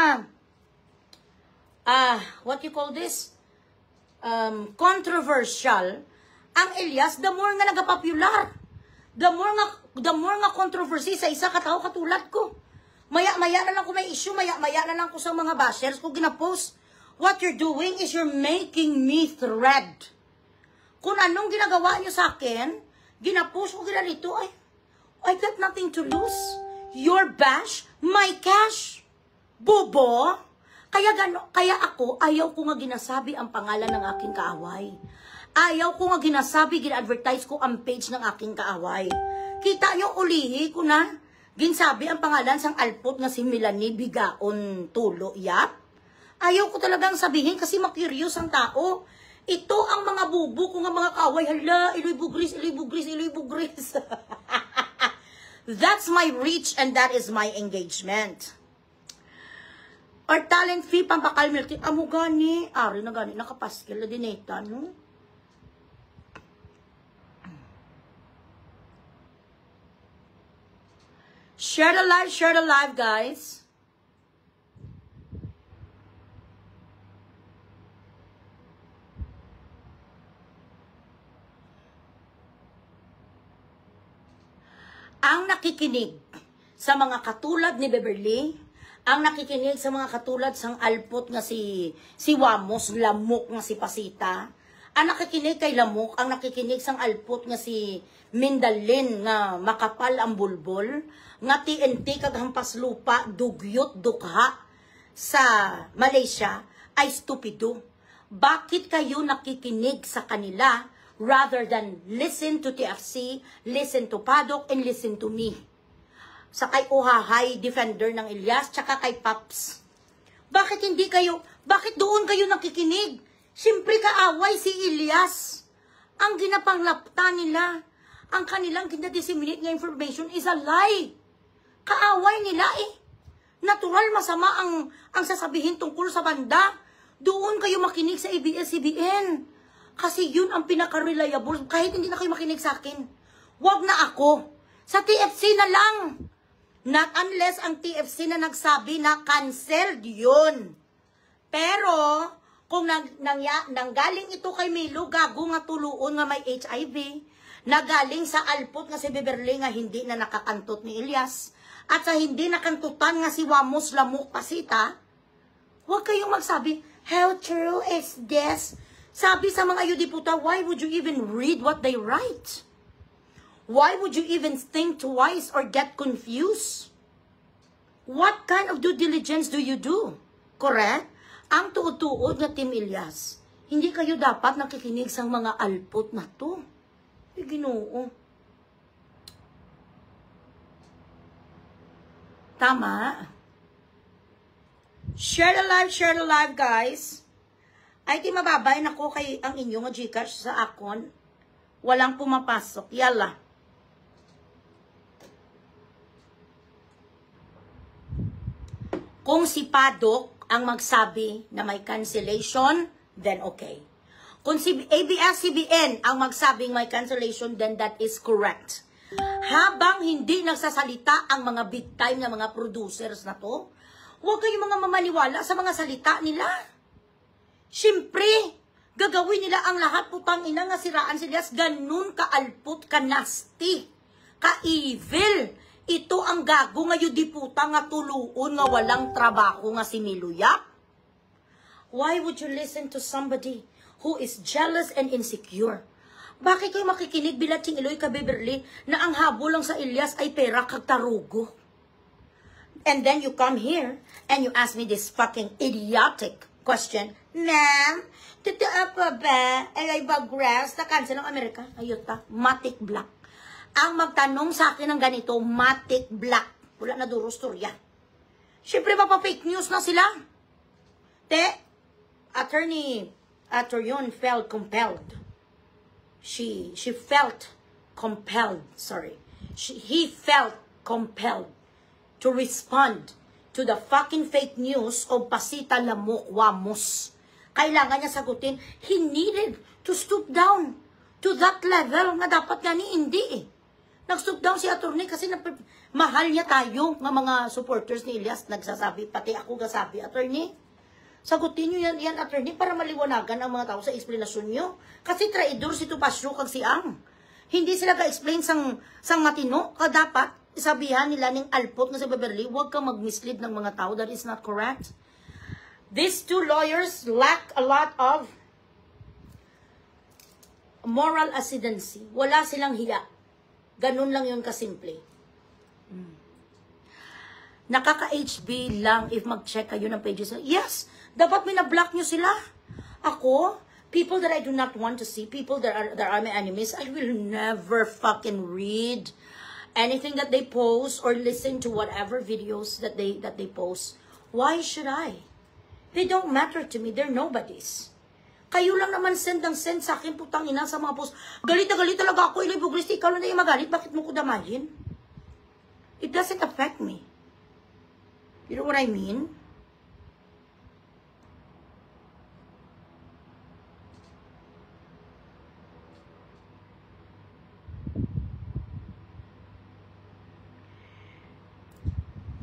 what you call this? Controversial. Ang Elias, the more nga nagapopular, the more nga controversy sa isa katao katulad ko. Maya-maya na lang ko may issue, maya-maya na lang ko sa mga bashers ko ginapost. What you're doing is you're making me thread. Kung anong ginagawa niyo sa akin, ginapost ko ginalito, I got nothing to lose. Your bash, my cash. Bobo. Kaya ako, ayaw ko nga ginasabi ang pangalan ng aking kaaway. Ayaw ko nga ginasabi, gina-advertise ko ang page ng aking kaaway. Kita niyo, ulihi ko na, ginsabi ang pangalan sang alpot nga si Melanie Bigaon Tulo, yap. Ayaw ko talagang sabihin kasi makurious ang tao. Ito ang mga bubo ko nga mga kaaway. Hala, iloy bugris, iloy bugris, iloy bugris. That's my reach and that is my engagement. Or talent fee, pampakalmilti. Amo gani, ari na gani, nakapaskil na dineta, no? Share the live, guys. Ang nakikinig sa mga katulad ni Beverly, ang nakikinig sa mga katulad sang alpot nga si Wamos, lamok nga si Pasita, ang nakikinig kay lamok, ang nakikinig sang alpot nga si Mindalin nga makapal ang bulbol, nga TNT kaghampas lupa, dugyot dukha sa Malaysia, ay stupido. Bakit kayo nakikinig sa kanila rather than listen to TFC, listen to Paddock, and listen to me? Sa kay Uhahay, defender ng Elias, tsaka kay Paps. Bakit doon kayo nakikinig? Siyempre kaaway si Elias. Ang ginapanglapta nila, ang kanilang kinadisseminate nga information is a lie. Kaaway nila eh. Natural masama ang sasabihin tungkol sa banda. Doon kayo makinig sa ABS-CBN. Kasi yun ang pinaka-reliable. Kahit hindi na kayo makinig sa akin. Wag na ako. Sa TFC na lang. Not unless ang TFC na nagsabi na canceled yun. Pero, kung nanggaling ito kay Milo, gago nga tuluon nga may HIV, nagaling sa alpot nga si Beverly nga hindi na nakakantot ni Elias, at sa hindi nakantutan nga si Wamos Lamok Pasita, huwag kayong magsabi, how true is this? Sabi sa mga yudiputa, why would you even read what they write? Why would you even think twice or get confused? What kind of due diligence do you do? Correct? Ang tuod-tuod na Team Elias, hindi kayo dapat nakikinig sa mga alpot na to. Ginoo. Tama. Share the live, guys. Ay, di mababay na ko kay ang inyong Gcash sa akon. Walang pumapasok. Yala. Kung si Paddock ang magsabi na may cancellation, then okay. Kung si ABS-CBN ang magsabing may cancellation, then that is correct. Habang hindi nagsasalita ang mga big time na mga producers na to, huwag kayong mga mamaniwala sa mga salita nila. Siyempre, gagawin nila ang lahat, putang ina nga siraan sila, ganun ka-alput, ka-nasty, ka-evil. Ito ang gago nga yudiputa nga tuluon nga walang trabaho nga si Miluya. Why would you listen to somebody who is jealous and insecure? Bakit kayo makikinig bilating Iloy ka Beverly na ang habol lang sa Elias ay pera kag tarugo? And then you come here and you ask me this fucking idiotic question. Ma'am, totoo pa ba? Ay ba grass na cancel ng Amerika? Ayuta, matic black. Ang magtanong sa akin ng ganito, matic black. Wala na duro storya. Siyempre mapa-fake news na sila. Attorney yun felt compelled. She felt compelled, sorry. He felt compelled to respond to the fucking fake news of Pasita Lamok Wamos. Kailangan niya sagutin. He needed to stoop down to that level nga dapat nga ni hindi eh. Nag-stoop down si attorney kasi mahal niya tayo nga mga supporters ni Elias. Nagsasabi, pati ako gasabi, attorney. Sagutin niyo yan, attorney, para maliwanagan ang mga tao sa explanation niyo. Kasi traidor si Tupasyo kag si Ang. Hindi sila ga-explain sang matino. Dapat sabihan nila ning alpot nga sa Beverly, huwag kang mag-mislead ng mga tao. That is not correct. These two lawyers lack a lot of moral ascendancy. Wala silang hiya. Ganun lang yun kasimple. Nakaka-HB lang if mag-check kayo ng pages. Yes, dapat minablock nyo sila. Ako, people that I do not want to see, people that are my enemies, I will never fucking read anything that they post or listen to whatever videos that they post. Why should I? They don't matter to me. They're nobodies. Kayo lang naman send sa akin, putang ina, sa mga post. Galit na galit talaga ako, Ilay Bugristi. Ikaw lang na yung magalit. Bakit mo ko damayin? It doesn't affect me. You know what I mean?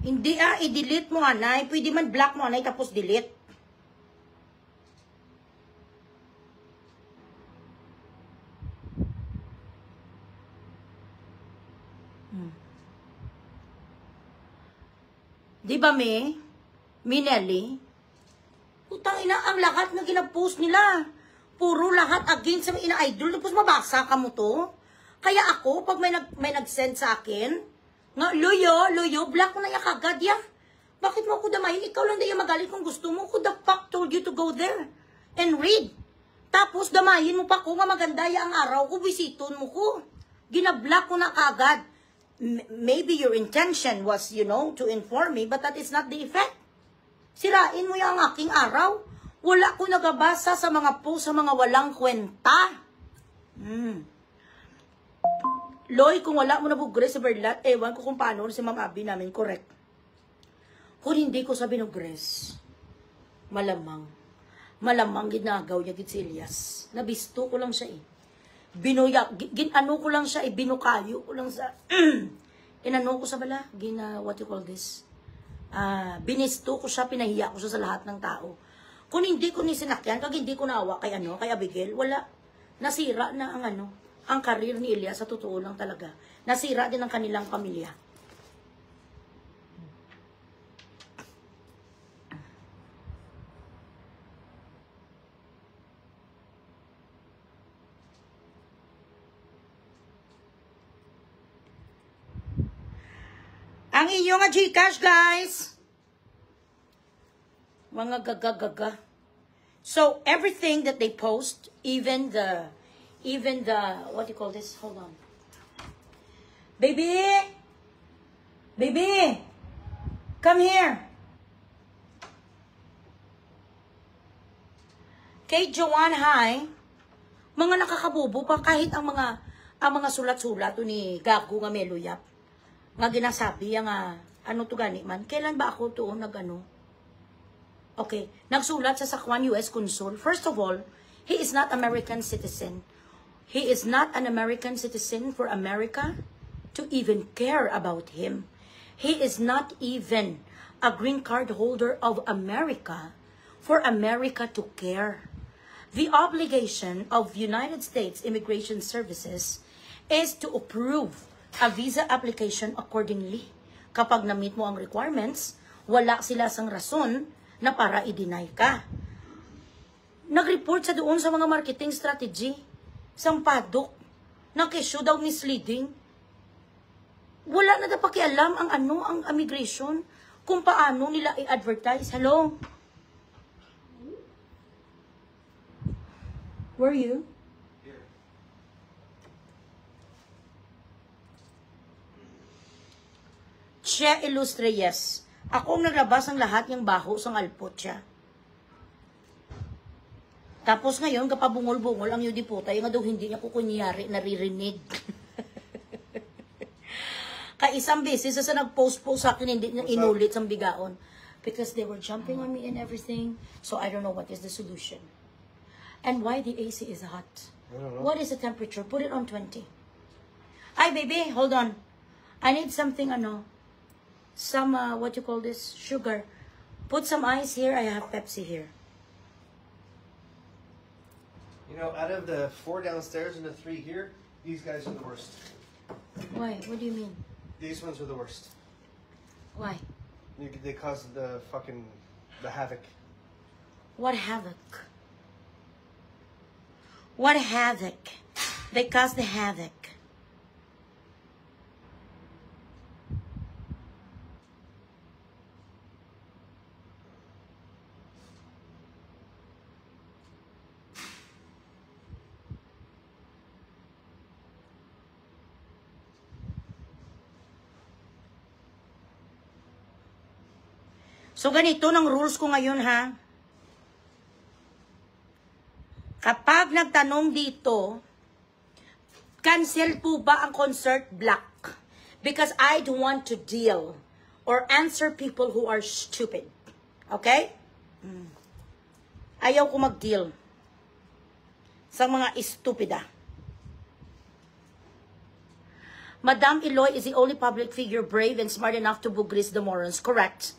Hindi i-delete mo anay. Pwede man block mo anay tapos delete. Di ba Nelly? Putang ina, ang lahat na ginapost nila. Puro lahat against sa ina-idol. Tapos mabasa ka mo to. Kaya ako, pag may nag-send sa akin, nga, loyo, black mo na yung kagad ya. Bakit mo ako damayin? Ikaw lang na yung magalit kung gusto mo. Who the fuck told you to go there and read? Tapos damayin mo pa ko nga maganda ya ang araw ko, bisiton mo ko. Ginablock ko na kagad. Maybe your intention was, to inform me, but that is not the effect. Sirain mo yung aking araw. Wala ko nagabasa sa mga post, sa mga walang kwenta. Loy, kung wala mo na bugres sa Berlat, ewan ko kung paano si Ma'am Abby namin correct. Kung hindi ko sa binugres, malamang ginagaw niya gid si Elias. Nabisto ko lang siya Binuyak, ginano ko lang siya binukayo ko lang sa, inano ko sa bala, what you call this? Binisto ko siya, pinahiya ko siya sa lahat ng tao. Kung hindi ko ni sinakyan, kag hindi ko naawa kay Abigail, wala, nasira na ang karir ni Elias, sa totoo lang talaga. Nasira din ang kanilang pamilya. Ang inyong Gcash, guys. Mga gaga. So, everything that they post, even the, what do you call this? Hold on. Baby! Come here! Kay Joanne, hi. Mga nakakabubo pa kahit ang mga sulat-sulat ni Gago nga Meluyap. Nga ginasabi nga, to gani man? Kailan ba ako to Okay, nagsulat sa Sakwan US Consul. First of all, he is not American citizen. He is not an American citizen for America to even care about him. He is not even a green card holder of America for America to care. The obligation of United States Immigration Services is to approve a visa application accordingly. Kapag na-meet mo ang requirements, wala sila sang rason na para i-deny ka. Nag-report sa doon sa mga marketing strategy, sang padok, nag-issue daw misleading. Wala na pakialam ang immigration. kung paano nila i-advertise. Hello? Where are you? Che Ilustre, yes. Ako ang naglabas ng lahat yung baho sa alpot siya. Tapos ngayon, kapabungol-bungol ang yudiputa, yung daw hindi niya kukunyari, naririnig. Kaisang beses sa nag-post-post sa akin, hindi niya inulit sa bigaon. Because they were jumping on me and everything. So I don't know what is the solution. And why the AC is hot. I don't know. What is the temperature? Put it on 20. Ay, baby, hold on. I need something, some, what you call this? Sugar. Put some ice here. I have Pepsi here. You know, out of the 4 downstairs and the 3 here, these guys are the worst. Why? What do you mean? These ones are the worst. Why? They cause the havoc. What havoc? What havoc? They cause the havoc. So, ganito ng rules ko ngayon, ha? Kapag nagtanong dito, cancel po ba ang concert block? Because I don't want to deal or answer people who are stupid. Okay? Ayaw ko mag-deal sa mga estupida. Madam Eloy is the only public figure brave and smart enough to bugris the morons. Correct.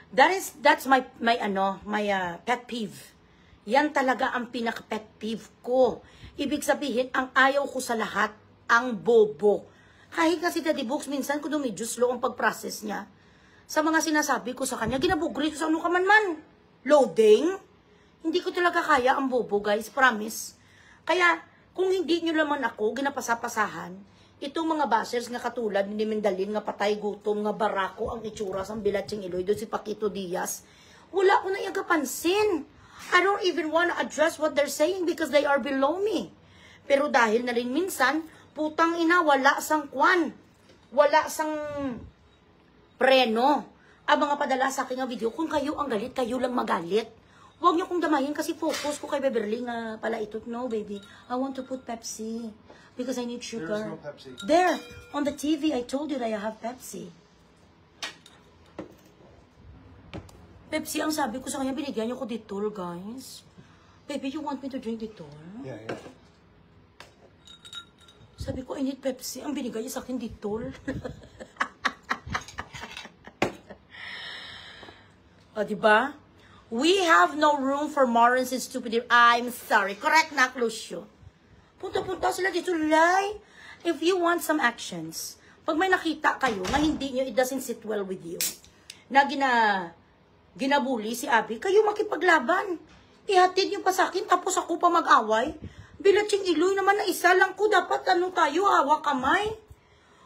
That's my pet peeve. Yan talaga ang pinaka-pet peeve ko. Ibig sabihin, ang ayaw ko sa lahat, ang bobo. Kahit nga si Daddy Books, minsan ko medyo slow ang pag-process niya. Sa mga sinasabi ko sa kanya, ginabugri ko sa ano ka man. Loading? Hindi ko talaga kaya ang bobo, guys. Promise. Kaya, kung hindi nyo naman ako, ginapasa-pasahan, itong mga bashers nga katulad ni Mendalin nga patay gutom nga barako ang itsura sa Bilatsing Iloy doon si Paquito Diaz, wala ko na igapansin. I don't even want to address what they're saying because they are below me. Pero dahil na rin minsan, putang ina, wala sang kwan. Wala sang preno. Ang mga padala sa akin nga video, kung kayo ang galit, kayo lang magalit. Huwag niyo kong damahin kasi focus ko kay Beverly nga pala ito. No, baby. I want to put Pepsi. Because I need sugar. There's no Pepsi. There, on the TV, I told you that I have Pepsi. Pepsi, ang sabi ko sa kanya, binigyan niyo ko Ditol, guys. Baby, you want me to drink Ditol? Yeah. Sabi ko, I need Pepsi. Ang binigay niya sa akin Ditol. O, diba? We have no room for morons and stupid. I'm sorry. Correct na, Lucio. Punta-punta sila dito, Lai. If you want some actions, pag may nakita kayo na hindi nyo, it doesn't sit well with you, na ginabuli si Abby, kayo makipaglaban. Ihatid nyo pa sa akin, tapos ako pa mag-away. Bilatsing Iloy naman na isa lang ko, dapat tayo, hawak kamay.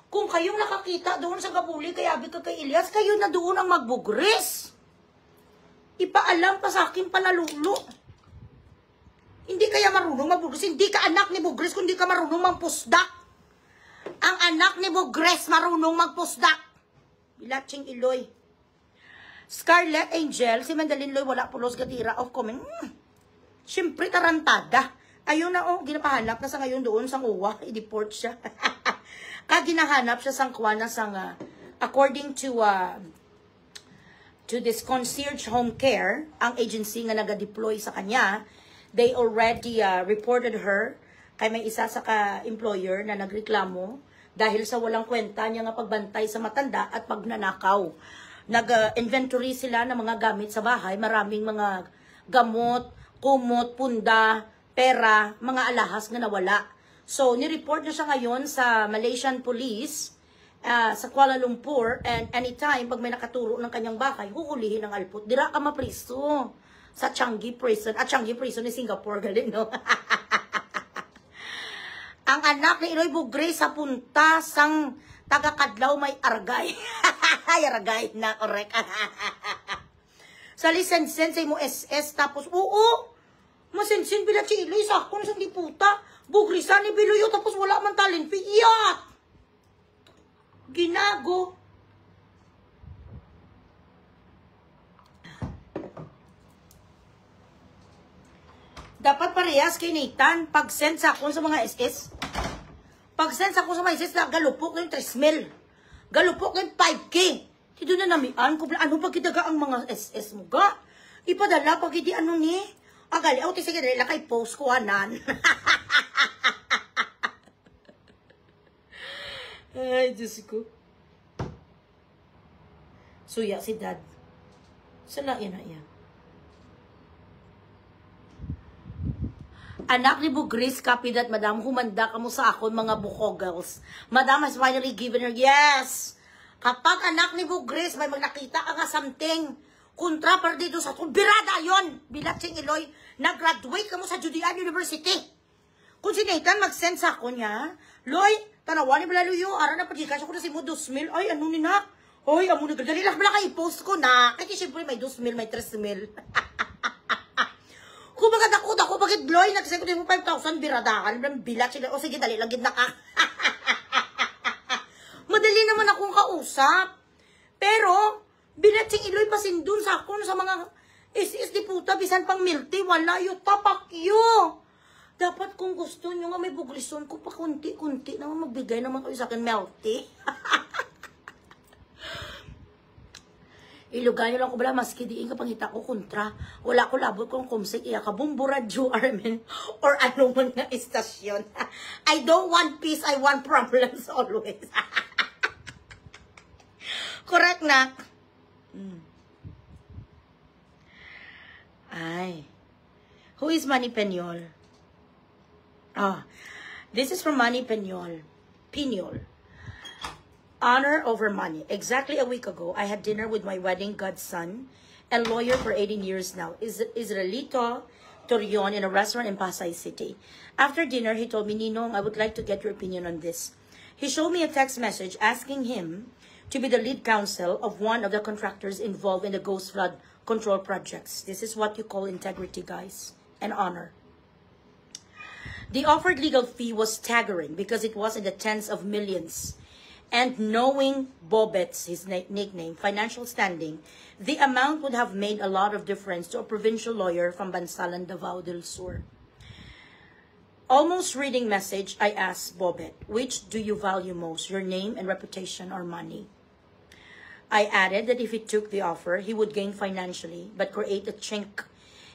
Kung kayong nakakita doon sa gabuli kay Abby kay Elias, kayo na doon ang magbugris. Ipaalam pa sa akin palalulo. Hindi kaya marunong magbugris. Hindi ka anak ni Bugris kung hindi ka marunong magpusdak. Ang anak ni Bugris marunong magpusdak. Bilatsing Iloy. Scarlet Angel, si Mendalin Loy, wala pulos gatira of comment. Siyempre tarantada. Ayun na, ginapahanap na sa ngayon doon sa uwa. I-deport siya. Ginahanap siya sa kuwana sang according to this concierge home care, ang agency nga naga-deploy sa kanya. They already reported her kay may isa sa ka-employer na nagreklamo dahil sa walang kwenta niya nga pagbantay sa matanda at pagnanakaw. Nag-inventory sila ng mga gamit sa bahay, maraming mga gamot, kumot, punda, pera, mga alahas nga nawala. So, nireport na siya ngayon sa Malaysian Police sa Kuala Lumpur, and anytime pag may nakaturo ng kanyang bahay, huhulihin ng alpot. Dira ka mapriso sa Changi Prison. At Changi Prison ni Singapore, galing, no? Ang anak ni Iloy Bugris sa punta sang taga-kadlaw may argay. Ay, argay na, correct. Sa lisensen sa mo SS, tapos, oo, masensin bila chili, sakto na sa puta. Bugrisan ni Biluyo, tapos wala man talent, iyak. Ginago. Dapat parehas kay Nathan, pag-send sa akon sa mga SS. Pag-send sa akon sa mga SS, galupok ng 3,000. Galupok ng 5K. Dito na namian, kung ano pagkidaga ang mga SS mo ga? Ipadala pag hindi ano ni. Agali, ako sige dali lang kay post ko anan. Ay, Diyos ko. Suya si dad. Sala yan na yan. Anak ni Bugris, copy that, madam. Humanda ka mo sa akon, mga bukogals. Madam has finally given her, yes. Kapag anak ni Bugris, may magnakita ka nga something. Kontra para dito sa aton. Birada yon. Bilat sing Iloy, nag-graduate ka mo sa Judean University. Kung si Nathan mag-send sa akon niya, Loy, tanawan ni Balaluyo, ara na pagkikasya ko na si mo 2,000. Ay, ano ni na? Hoy, amo na dali lang bala kay post ko na. Kasi siyempre may 2,000, may 3,000. Kung baga dako, bakit Loy, nagsend ko din mo 5,000, biradahan, bilat sila. O sige, dali lang gid na ka. Madali naman akong kausap. Pero, bilat sing Iloy pasindun sa akon sa mga is-di puta, bisan pang milti, wala yu, tapakyo. Dapat kung gusto nyo nga may buglison ko pa kunti-kunti naman magbigay naman kayo sa akin melty. Ilugay nyo lang ko bala, maski diin ka pangita ko kontra. Wala ko labot kong kumsik, iya ka bumburadyo, Armin, or ano man nga istasyon. I don't want peace, I want problems always. Correct na? Ay. Who is Manny Peñol? This is from Manny Peñol. Honor over money. Exactly a week ago, I had dinner with my wedding godson and lawyer for 18 years now, Israelito Torion, in a restaurant in Pasay City. After dinner, he told me, Ninong, I would like to get your opinion on this. He showed me a text message asking him to be the lead counsel of one of the contractors involved in the Ghost Flood control projects. This is what you call integrity, guys, and honor. The offered legal fee was staggering because it was in the tens of millions. And knowing Bobet's, his nickname, financial standing, the amount would have made a lot of difference to a provincial lawyer from Bansalan, Davao del Sur. Almost reading message, I asked Bobet, which do you value most, your name and reputation or money? I added that if he took the offer, he would gain financially, but create a chink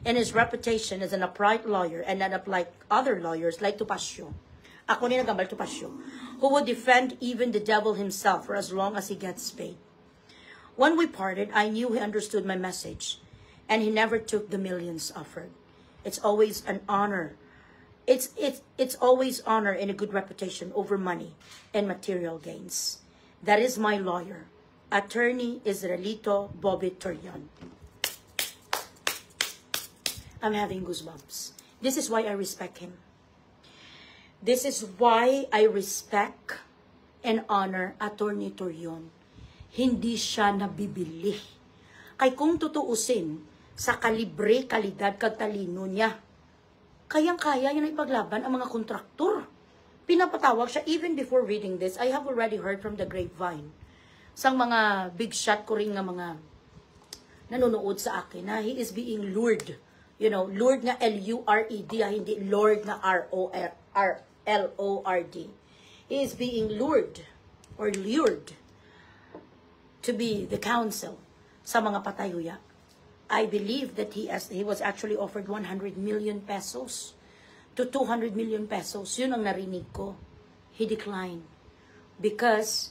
in his reputation as an upright lawyer and not like other lawyers like Topacio. Ako ni nagambal Topacio, who would defend even the devil himself for as long as he gets paid. When we parted, I knew he understood my message, and he never took the millions offered. It's always an honor. It's always honor and a good reputation over money and material gains. That is my lawyer, Attorney Israelito Bobby Torion. I'm having goosebumps. This is why I respect him. This is why I respect and honor Attorney Torion. Hindi siya nabibili. Kay kung tutuusin sa kalibre, kalidad, kagtalino niya, kayang-kaya niya na ipaglaban ang mga kontraktor. Pinapatawag siya, even before reading this, I have already heard from the grapevine. Sang mga big shot ko rin nga mga nanonood sa akin na he is being lured. You know, lured na L-U-R-E-D, hindi Lord na R-O-R-L-O-R-D. He is being lured or lured to be the counsel sa mga patayuya. I believe that he was actually offered 100 million pesos to 200 million pesos. Yun ang narinig ko. He declined because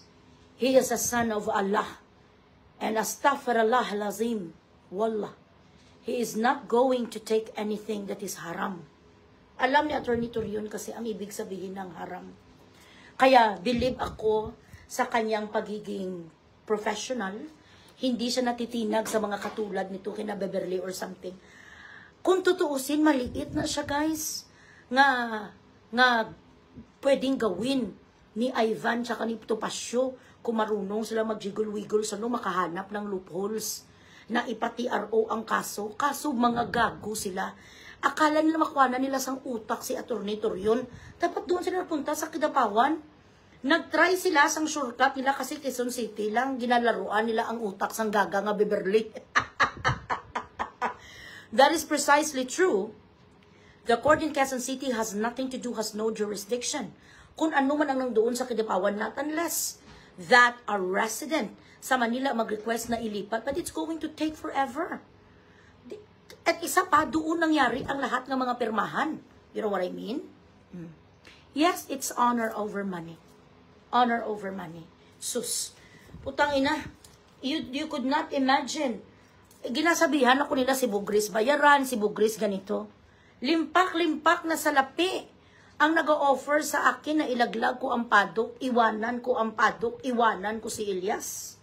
he is a son of Allah. And astaghfirullah lazim. Wallah. He is not going to take anything that is haram. Alam ni Attorney Torion kasi ang ibig sabihin ng haram. Kaya believe ako sa kanyang pagiging professional. Hindi siya natitinag sa mga katulad nito kina Beverly or something. Kung tutuusin, maliit na siya, guys. Nga pwedeng gawin ni Ivan tsaka ni Topacio kung marunong sila mag-jiggle-wiggle sa makahanap ng loopholes na ipa-TRO ang kaso. Kaso mga gago sila. Akala nila makuha na nila sang utak si Atty. Torion. Dapat doon sila napunta sa Kidapawan. Nag-try sila sang shortcut nila kasi Quezon City lang. Ginalaruan nila ang utak sang gaga nga Beverly. That is precisely true. The court in Quezon City has nothing to do, has no jurisdiction. Kung ano man ang nandoon sa Kidapawan, not unless that a resident sa Manila mag-request na ilipat, but it's going to take forever. At isa pa, doon nangyari ang lahat ng mga pirmahan. You know what I mean? Yes, it's honor over money. Honor over money. Sus. Putang ina. You could not imagine. Ginasabihan ako nila si Bugris bayaran, si Bugris ganito. Limpak-limpak na salapi ang nag-o-offer sa akin na ilaglag ko ang padok, iwanan ko ang padok, iwanan ko si Elias.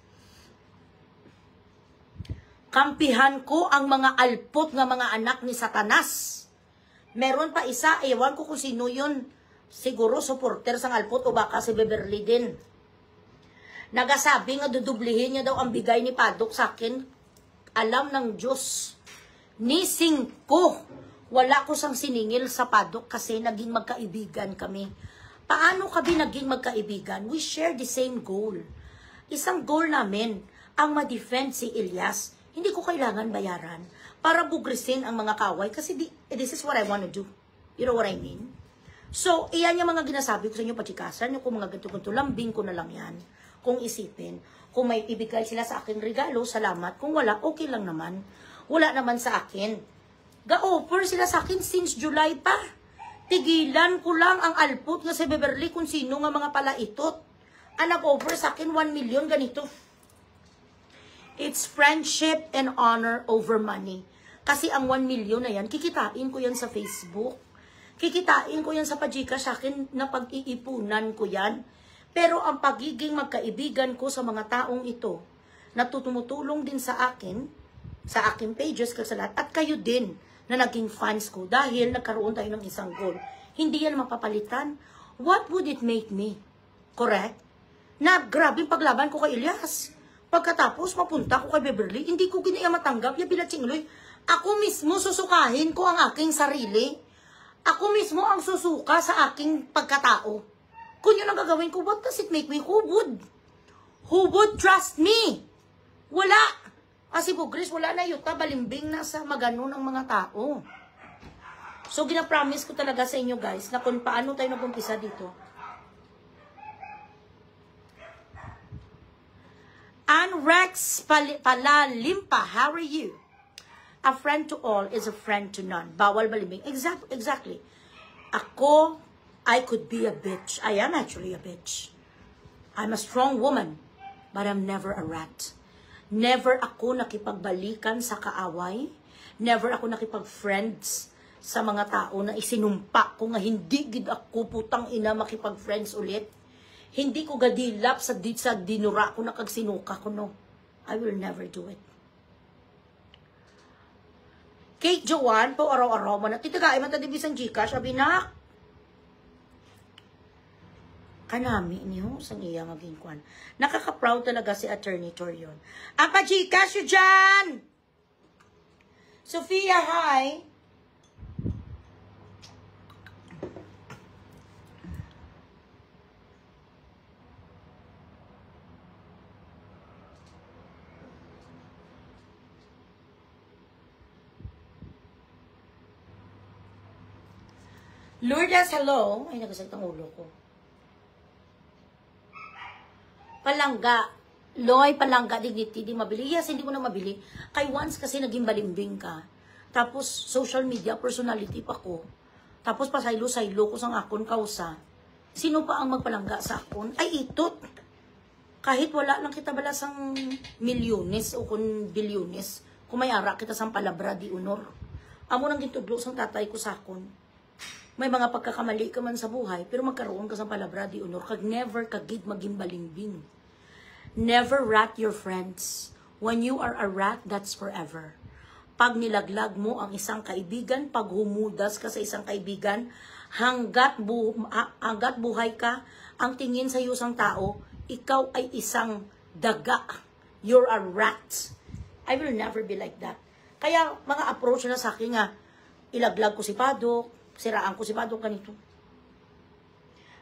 Kampihan ko ang mga alpot ng mga anak ni Satanas. Meron pa isa, ewan ko kung sino yun. Siguro supporter sang alpot o baka si Beverly din. Nagasabi nga dudublihin niya daw ang bigay ni Padok sa akin. Alam ng Diyos. Ni 5. Wala ko sang siningil sa Padok kasi naging magkaibigan kami. Paano kami naging magkaibigan? We share the same goal. Isang goal namin, ang ma-defend si Elias. Hindi ko kailangan bayaran para bugrisin ang mga kaway kasi this is what I want to do. You know what I mean? So, iyan yung mga ginasabi ko sa inyo, pachikasan, yung kung mga ganito-ganito, lambing ko na lang yan. Kung isipin, kung may ibigay sila sa akin regalo, salamat. Kung wala, okay lang naman. Wala naman sa akin. Ga-offer sila sa akin since July pa. Tigilan ko lang ang alput nga si Beverly kung sino nga mga palaitot. Ang nag-offer sa akin 1 million ganito. It's friendship and honor over money. Kasi ang 1 million na yan, kikitain ko yan sa Facebook. Kikitain ko yan sa pajika sa akin na pag-iipunan ko yan. Pero ang pagiging magkaibigan ko sa mga taong ito, na tumutulong din sa akin, sa aking pages, kasalat, at kayo din, na naging fans ko dahil nagkaroon tayo ng isang goal. Hindi yan mapapalitan. What would it make me? Correct? Na grabing paglaban ko kay Elias. Pagkatapos, mapunta ko kay Beverly, hindi ko ginaya matanggap, ya Bilachingloy. Ako mismo susukahin ko ang aking sarili. Ako mismo ang susuka sa aking pagkatao. Kung yun ang gagawin ko, what does it make me? Who would? Who would trust me? Wala. Kasi po, Grace, wala na yuta, balimbing na sa magano ng mga tao. So, gina-promise ko talaga sa inyo, guys, na kung paano tayo nag-umpisa dito. Ann Rex Palalimpa, how are you? A friend to all is a friend to none. Bawal balimbing. Exactly. Ako, I could be a bitch. I am actually a bitch. I'm a strong woman, but I'm never a rat. Never ako nakipagbalikan sa kaaway. Never ako nakipag-friends sa mga tao na isinumpa ko nga hindi gid ako putang ina makipag-friends ulit. Hindi ko gadilap sa dinura ko na kagsinuka ko, no. I will never do it. Kate Joanne, po araw-araw man. Titagay man tadi bisan Gcash, sabi na. Kanami niyo sa iya maging kwan. Nakaka-proud talaga si Attorney Torion. Apa Gcash yun dyan! Sophia, hi! Lourdes, hello. Ay, nagasagtang ulo ko. Palangga. Loy, palangga, dignity, di mabili. Yes, hindi mo na mabili. Kay once kasi naging balimbing ka. Tapos, social media, personality pa ko. Tapos, pasaylo-saylo ko sang akon kausa. Sino pa ang magpalangga sa akon? Ay, itot. Kahit wala lang kita balasang milyones o kung bilyones, kung may ara kita sang palabra di honor. Amo nang gintudlo sang tatay ko sa akon. May mga pagkakamali ka man sa buhay, pero magkaroon ka sa palabra di honor, kag never kagid maging balimbing. Never rat your friends. When you are a rat, that's forever. Pag nilaglag mo ang isang kaibigan, pag humudas ka sa isang kaibigan, hanggat buhay ka, ang tingin sa iyo isang tao, ikaw ay isang daga. You're a rat. I will never be like that. Kaya mga approach na sa akin nga, ilaglag ko si Padok, siraan ko si Padok, ganito.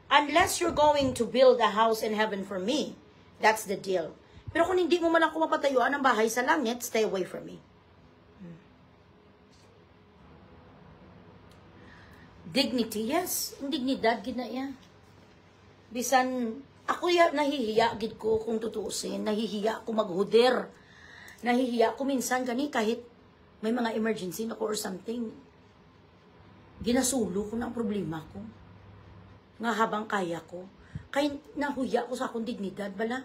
Unless you're going to build a house in heaven for me, that's the deal. Pero kung hindi mo man ako mapatayuan ng bahay sa langit, stay away from me. Dignity, yes. Ang dignidad, ginaya. Bisan, ako nahihiya, gid ko kung tutuusin. Nahihiya ako maghuder. Nahihiya ako minsan gani kahit may mga emergency na ko or something. Ginasulo ko ng problema ko. Nga habang kaya ko. Kaya nahuya ko sa akong dignidad, bala.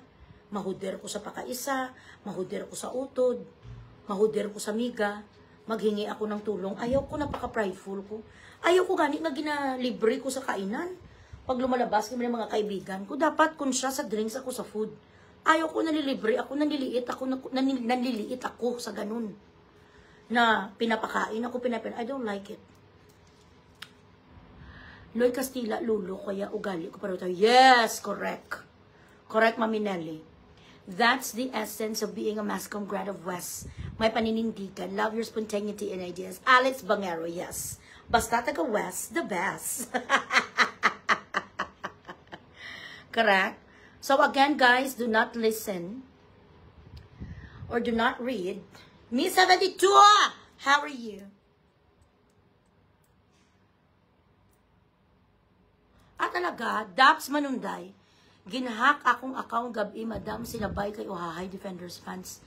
Mahuder ko sa pakaisa, mahuder ko sa utod, mahuder ko sa miga, maghingi ako ng tulong. Ayaw ko, napaka-prideful ko. Ayaw ko gani nga ginalibre ko sa kainan. Pag lumalabas kami ng mga kaibigan ko, dapat konsya sa drinks ako sa food. Ayaw ko nalilibre ako, nanliliit ako sa ganun. Na pinapakain ako, I don't like it. Loy Castilla, lulo, kaya ugali ko pareho tayo. Yes, correct. Correct, Mami Nelly. That's the essence of being a Mascom grad of West. May paninindigan. Love your spontaneity and ideas. Alex Bangero, yes. Basta taga West, the best. Correct? So again, guys, do not listen or do not read. Me 72, how are you? At talaga, Daps Manunday, ginhack akong account gabi, madam, sinabay kay Ohahay Defenders fans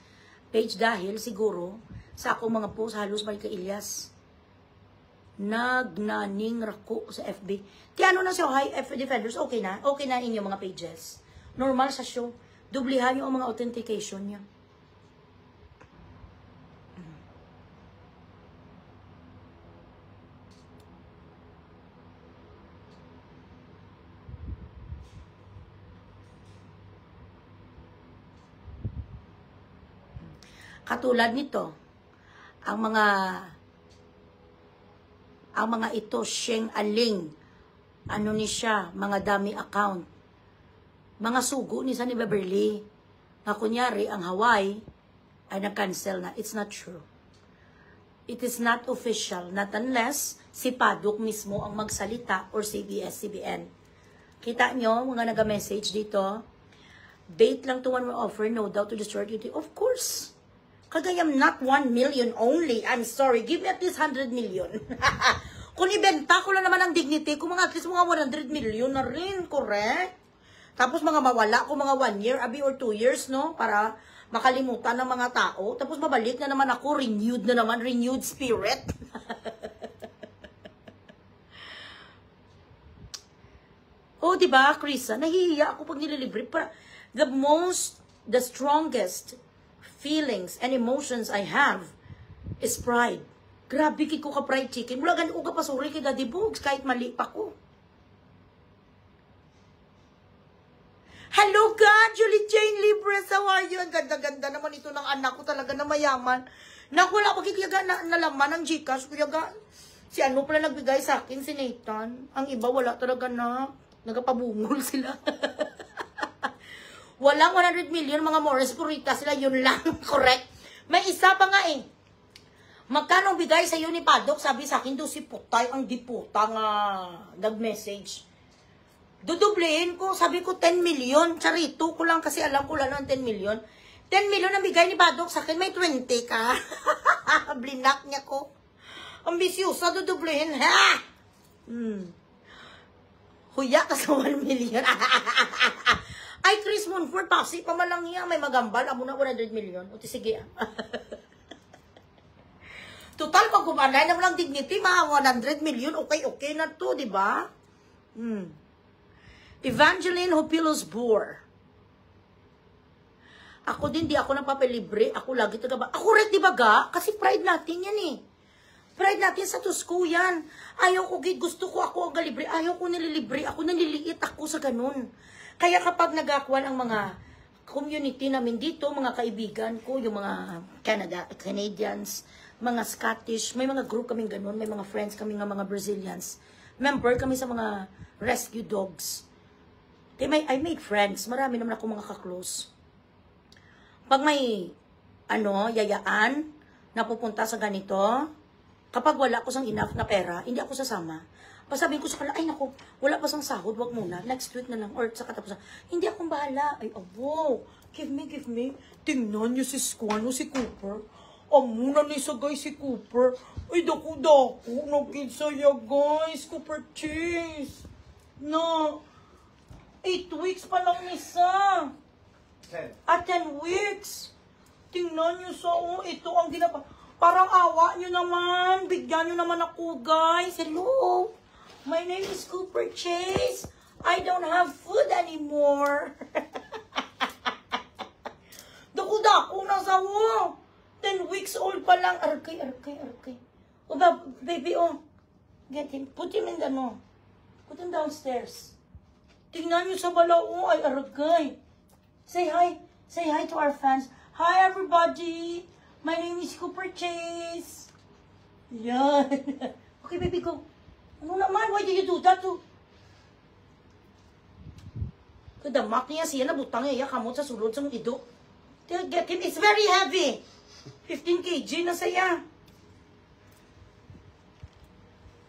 page dahil siguro sa akong mga post halos may kay Ilyas. Nagnaning rako sa FB. Kaya ano na si Ohahay Defenders, okay na? Okay na inyong mga pages. Normal sa show. Dublihan nyo ang mga authentication nyo. Katulad nito, ang mga ito, Sheng Aling, ano ni siya, mga dami account, mga sugo ni sa ni Beverly, na kunyari, ang Hawaii, ay nag-cancel na. It's not true. It is not official, not unless si Padok mismo ang magsalita or CBS-CBN. Kita nyo, mga nag-message dito, bait lang to one more offer, no doubt to destroy duty. Of course. Kagayam not 1 million only. I'm sorry. Give me at least 100 million. Kung ibenta ko lang naman ang dignity ko, mga at least mga 100 million na rin. Correct? Tapos mga mawala ko mga 1 year, abi or 2 years, no? Para makalimutan ng mga tao. Tapos mabalik na naman ako, renewed na naman, renewed spirit. Oh, diba, Krisa? Nahihiya ako pag nililibre. The strongest feelings and emotions I have is pride. Grabe ko ka fried chicken. Mula ganito ko kapasuri kay Daddy Bugs kahit mali pa ko. Hello God, Julie Jane Libres, how are you? Ang ganda-ganda naman ito ng anak ko talaga na mayaman. Naku, wala pagkikiyaga na nalaman ng Gcash. Kuyaga, si ano pala nagbigay sa akin, si Nathan. Ang iba wala talaga na. Nagapabungol sila. Walang 100 million, mga Morris Purita sila, yun lang, correct? May isa pa nga eh. Magkano bigay sa iyo ni Padok? Sabi sa akin, do si Putay, ang diputa nga nag-message. Dudublehin ko, sabi ko 10 million. Charito ko lang kasi alam ko lang ng 10 million. 10 million ang bigay ni Padok sa akin, may 20 ka. Blinak niya ko. Ambisyosa, dudublehin, ha? Huya ka sa 1 million. Ay, Chris Monfort, pasi pa malang niya. May magambal. Amo na 100 million. O, sige. Total, pag kumanay na lang dignity, mga 100 million, okay na to, di ba? Evangeline Hopilos Boer. Ako din, di ako napapalibre. Ako lagi taga. Ako rin, di ba ga? Kasi pride natin yan eh. Pride natin sa Tusko yan. Ayaw ko, gusto ko ako ang galibre. Ayaw ko nililibre. Ako naliliit ako sa ganun. Kaya kapag nag-akwal ang mga community namin dito, mga kaibigan ko, yung mga Canadians, mga Scottish, may mga group kaming ganun, may mga friends kaming mga Brazilians. Member kami sa mga rescue dogs. I made friends. Marami naman ako mga ka-close. Pag may, yayaan, na pupunta sa ganito, kapag wala ko sang enough na pera, hindi ako sasama. Pasabihin ko sa kanila, ay naku, wala pa sang sahod, wag muna, next week na lang, or sa katapusan. Hindi akong bahala. Ay, wow, give me. Tingnan niyo si Squano, si Cooper. Amuna ni sa guys si Cooper. Ay, dako, nagkinsaya guys, Cooper Cheese. No, 8 weeks pa lang isa. 10. 10 weeks. Tingnan niyo sa, ito ang ginapa. Parang awa niyo naman. Bigyan niyo naman ako, guys. Hello. My name is Cooper Chase. I don't have food anymore. Dako, nasa 10 weeks old pa lang. Arkay. O ba, baby, get him. Put him in the, put him downstairs. Tingnan niyo sa balao. Ay, arkay. Say hi to our fans. Hi, everybody. My name is Cooper Chase. Yan. Okay, baby, go. Ano naman? Why did you do that to? Kadamak niya siya, nabutang niya, kamot sa sulod sa mong ido. Get him. It's very heavy. 15 kg na saya.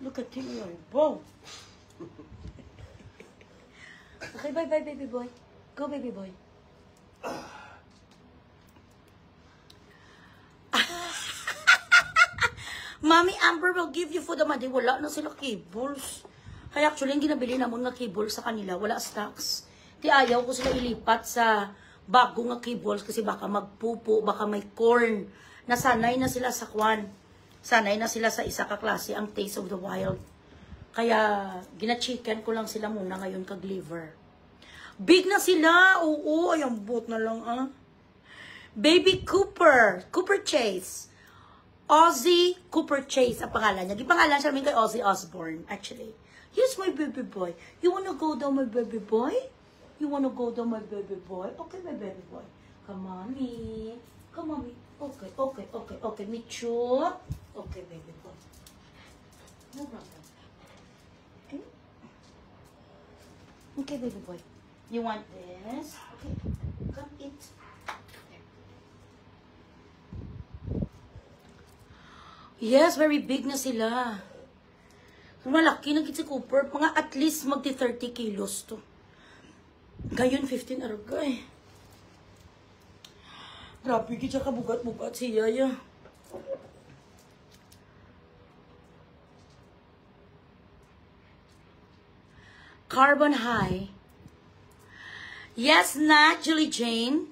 Look at him. Wow. Okay, bye, baby boy. Go, baby boy. Mommy Amber will give you food naman. Wala na sila cables. Kaya actually, yung ginabili naman nga cables sa kanila, wala stocks. Di ayaw ko sila ilipat sa bago nga cables kasi baka magpupo, baka may corn. Nasanay na sila sa kwan. Sanay na sila sa isa ka klase, ang Taste of the Wild. Kaya, gina-chicken ko lang sila muna ngayon kag liver. Big na sila. Oo, ay, ang buot na lang, Baby Cooper Chase. Ozzy Cooper Chase ang pangalan niya. Gipangalan siya namin kay Ozzy Osbourne, actually. Here's my baby boy. You wanna go down, my baby boy? You wanna go down, my baby boy? Okay, my baby boy. Come on, me. Come on, me. Okay. Me too. Okay, baby boy. No problem. Okay? Okay, baby boy. You want this? Okay. Come eat. Yes, very big na sila. Malaki na si Cooper. Mga at least magti 30 kilos to. Ngayon, 15 aragay. Grabe, kita ka bugat-bugat si Yaya. Carbon high. Yes na, Julie Jane.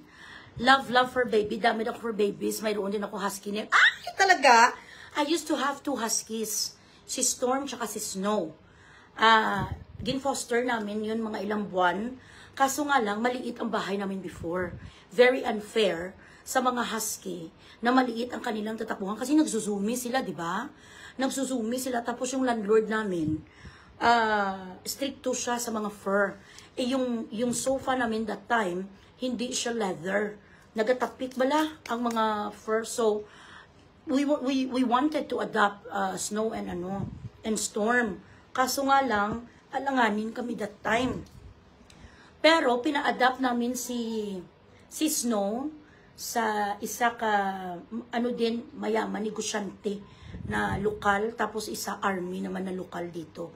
Love for baby. Dami na ako for babies. Mayroon din ako husky name. Ay, talaga? I used to have 2 huskies. Si Storm tsaka si Snow. Gin-foster namin yun mga ilang buwan. Kaso nga lang, maliit ang bahay namin before. Very unfair sa mga husky na maliit ang kanilang tatapuhan. Kasi nagsusumi sila, di ba? Nagsusumi sila. Tapos yung landlord namin, stricto siya sa mga fur. Yung sofa namin that time, hindi siya leather. Nagatapik bala ang mga fur. So, we wanted to adopt Snow and Storm. Kaso nga lang, alanganin kami that time. Pero pina-adapt namin si Snow sa isa ka mayaman negosyante na lokal, tapos isa army naman na lokal dito.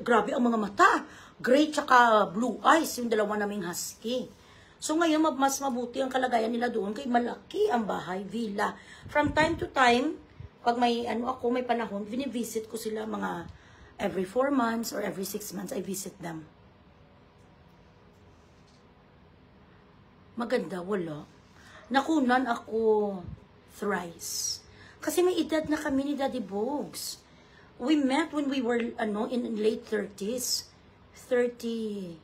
Grabe ang mga mata. Gray tsaka blue eyes yung dalawa naming husky. So ngayon, mas mabuti ang kalagayan nila doon kay malaki ang bahay, villa. From time to time, pag may may panahon, vinivisit ko sila mga every 4 months or every 6 months, I visit them. Maganda, wala. Nakunan ako thrice. Kasi may edad na kami ni Daddy Bogs. We met when we were in late 30s. 36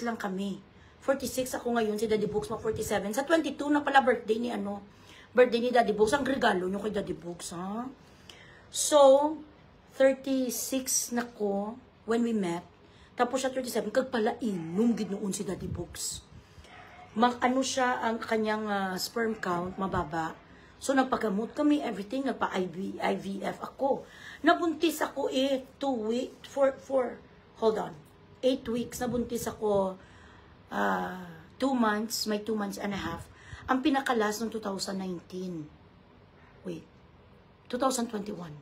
lang kami. 46 ako ngayon, si Daddy Bogs mga 47. Sa 22 na pala birthday ni Daddy Bogs. Ang regalo nyo kay Daddy Bogs, ha? So, 36 na ko when we met. Tapos siya 37, kag pala inom ginoon si Daddy Bogs. Siya ang kanyang sperm count, mababa. So, nagpagamot kami, everything, nagpa-IVF ako. Nabuntis ako 2 weeks, hold on. 8 weeks, nabuntis ako 2 months, may 2 months and a half. Ang pinakalas noong 2019. Wait, 2021.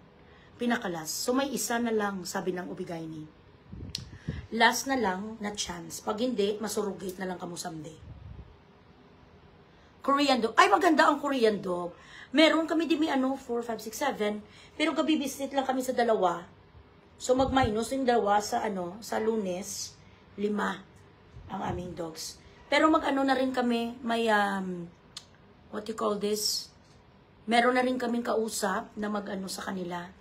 Pinakalas. So may isa na lang, sabi ng Ubigayni. Last na lang na chance. Pag hindi, masurugate na lang kamo someday. Korean dog. Ay, maganda ang Korean dog. Meron kami di may 4, 5, 6, 7. Pero gabi-visit lang kami sa dalawa. So mag-minus yung dalawa sa sa Lunes, 5 ang aming dogs. Pero na rin kami, may what you call this? Meron na rin kaming kausap na sa kanila,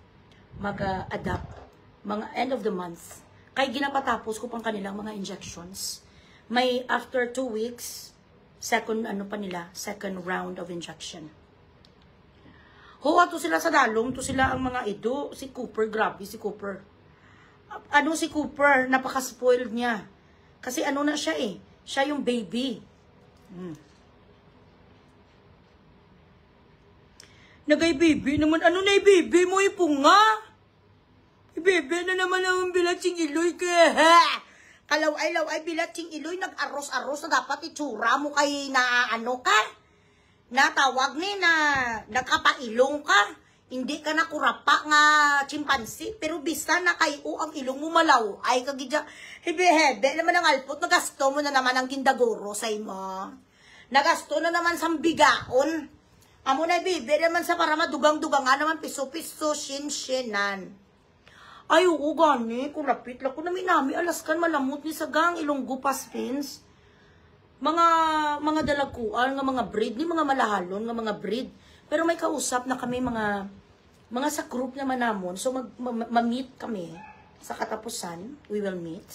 mag-adapt mga end of the month. Kaya ginapatapos ko pang kanilang mga injections. May after 2 weeks, second second round of injection. Huwa to sila sa dalong, to sila ang mga ido. Si Cooper, grabe si Cooper. Si Cooper, napaka-spoiled niya. Kasi na siya siya yung baby. Nagay baby naman, na yung baby mo ipunga? Baby na naman ang bilatsing iloy ka. Kalaw ay bilatsing iloy, nag-aros-aros na dapat itsura mo kay na ka? Natawag ni na nakapailong ka. Hindi ka na kurapa nga chimpanzee. Pero bisa na kayo ang ilong mo malaw. Ay kagidya. Hebe naman ang alpot. Nagasto mo na naman ang gindagoro sa imo. Nagasto na naman sa bigaon. Amo na bibi naman sa para madugang-dugang nga naman piso-piso shin-shinan. Ay oo gani. Kurapit lang ko na minami. Alaskan malamot ni sagang ilonggo paspins. Mga dalaguan, nga mga breed, ni mga malahalon, nga mga breed. Pero may kausap na kami mga sa group naman namon. So, ma-meet kami sa katapusan. We will meet.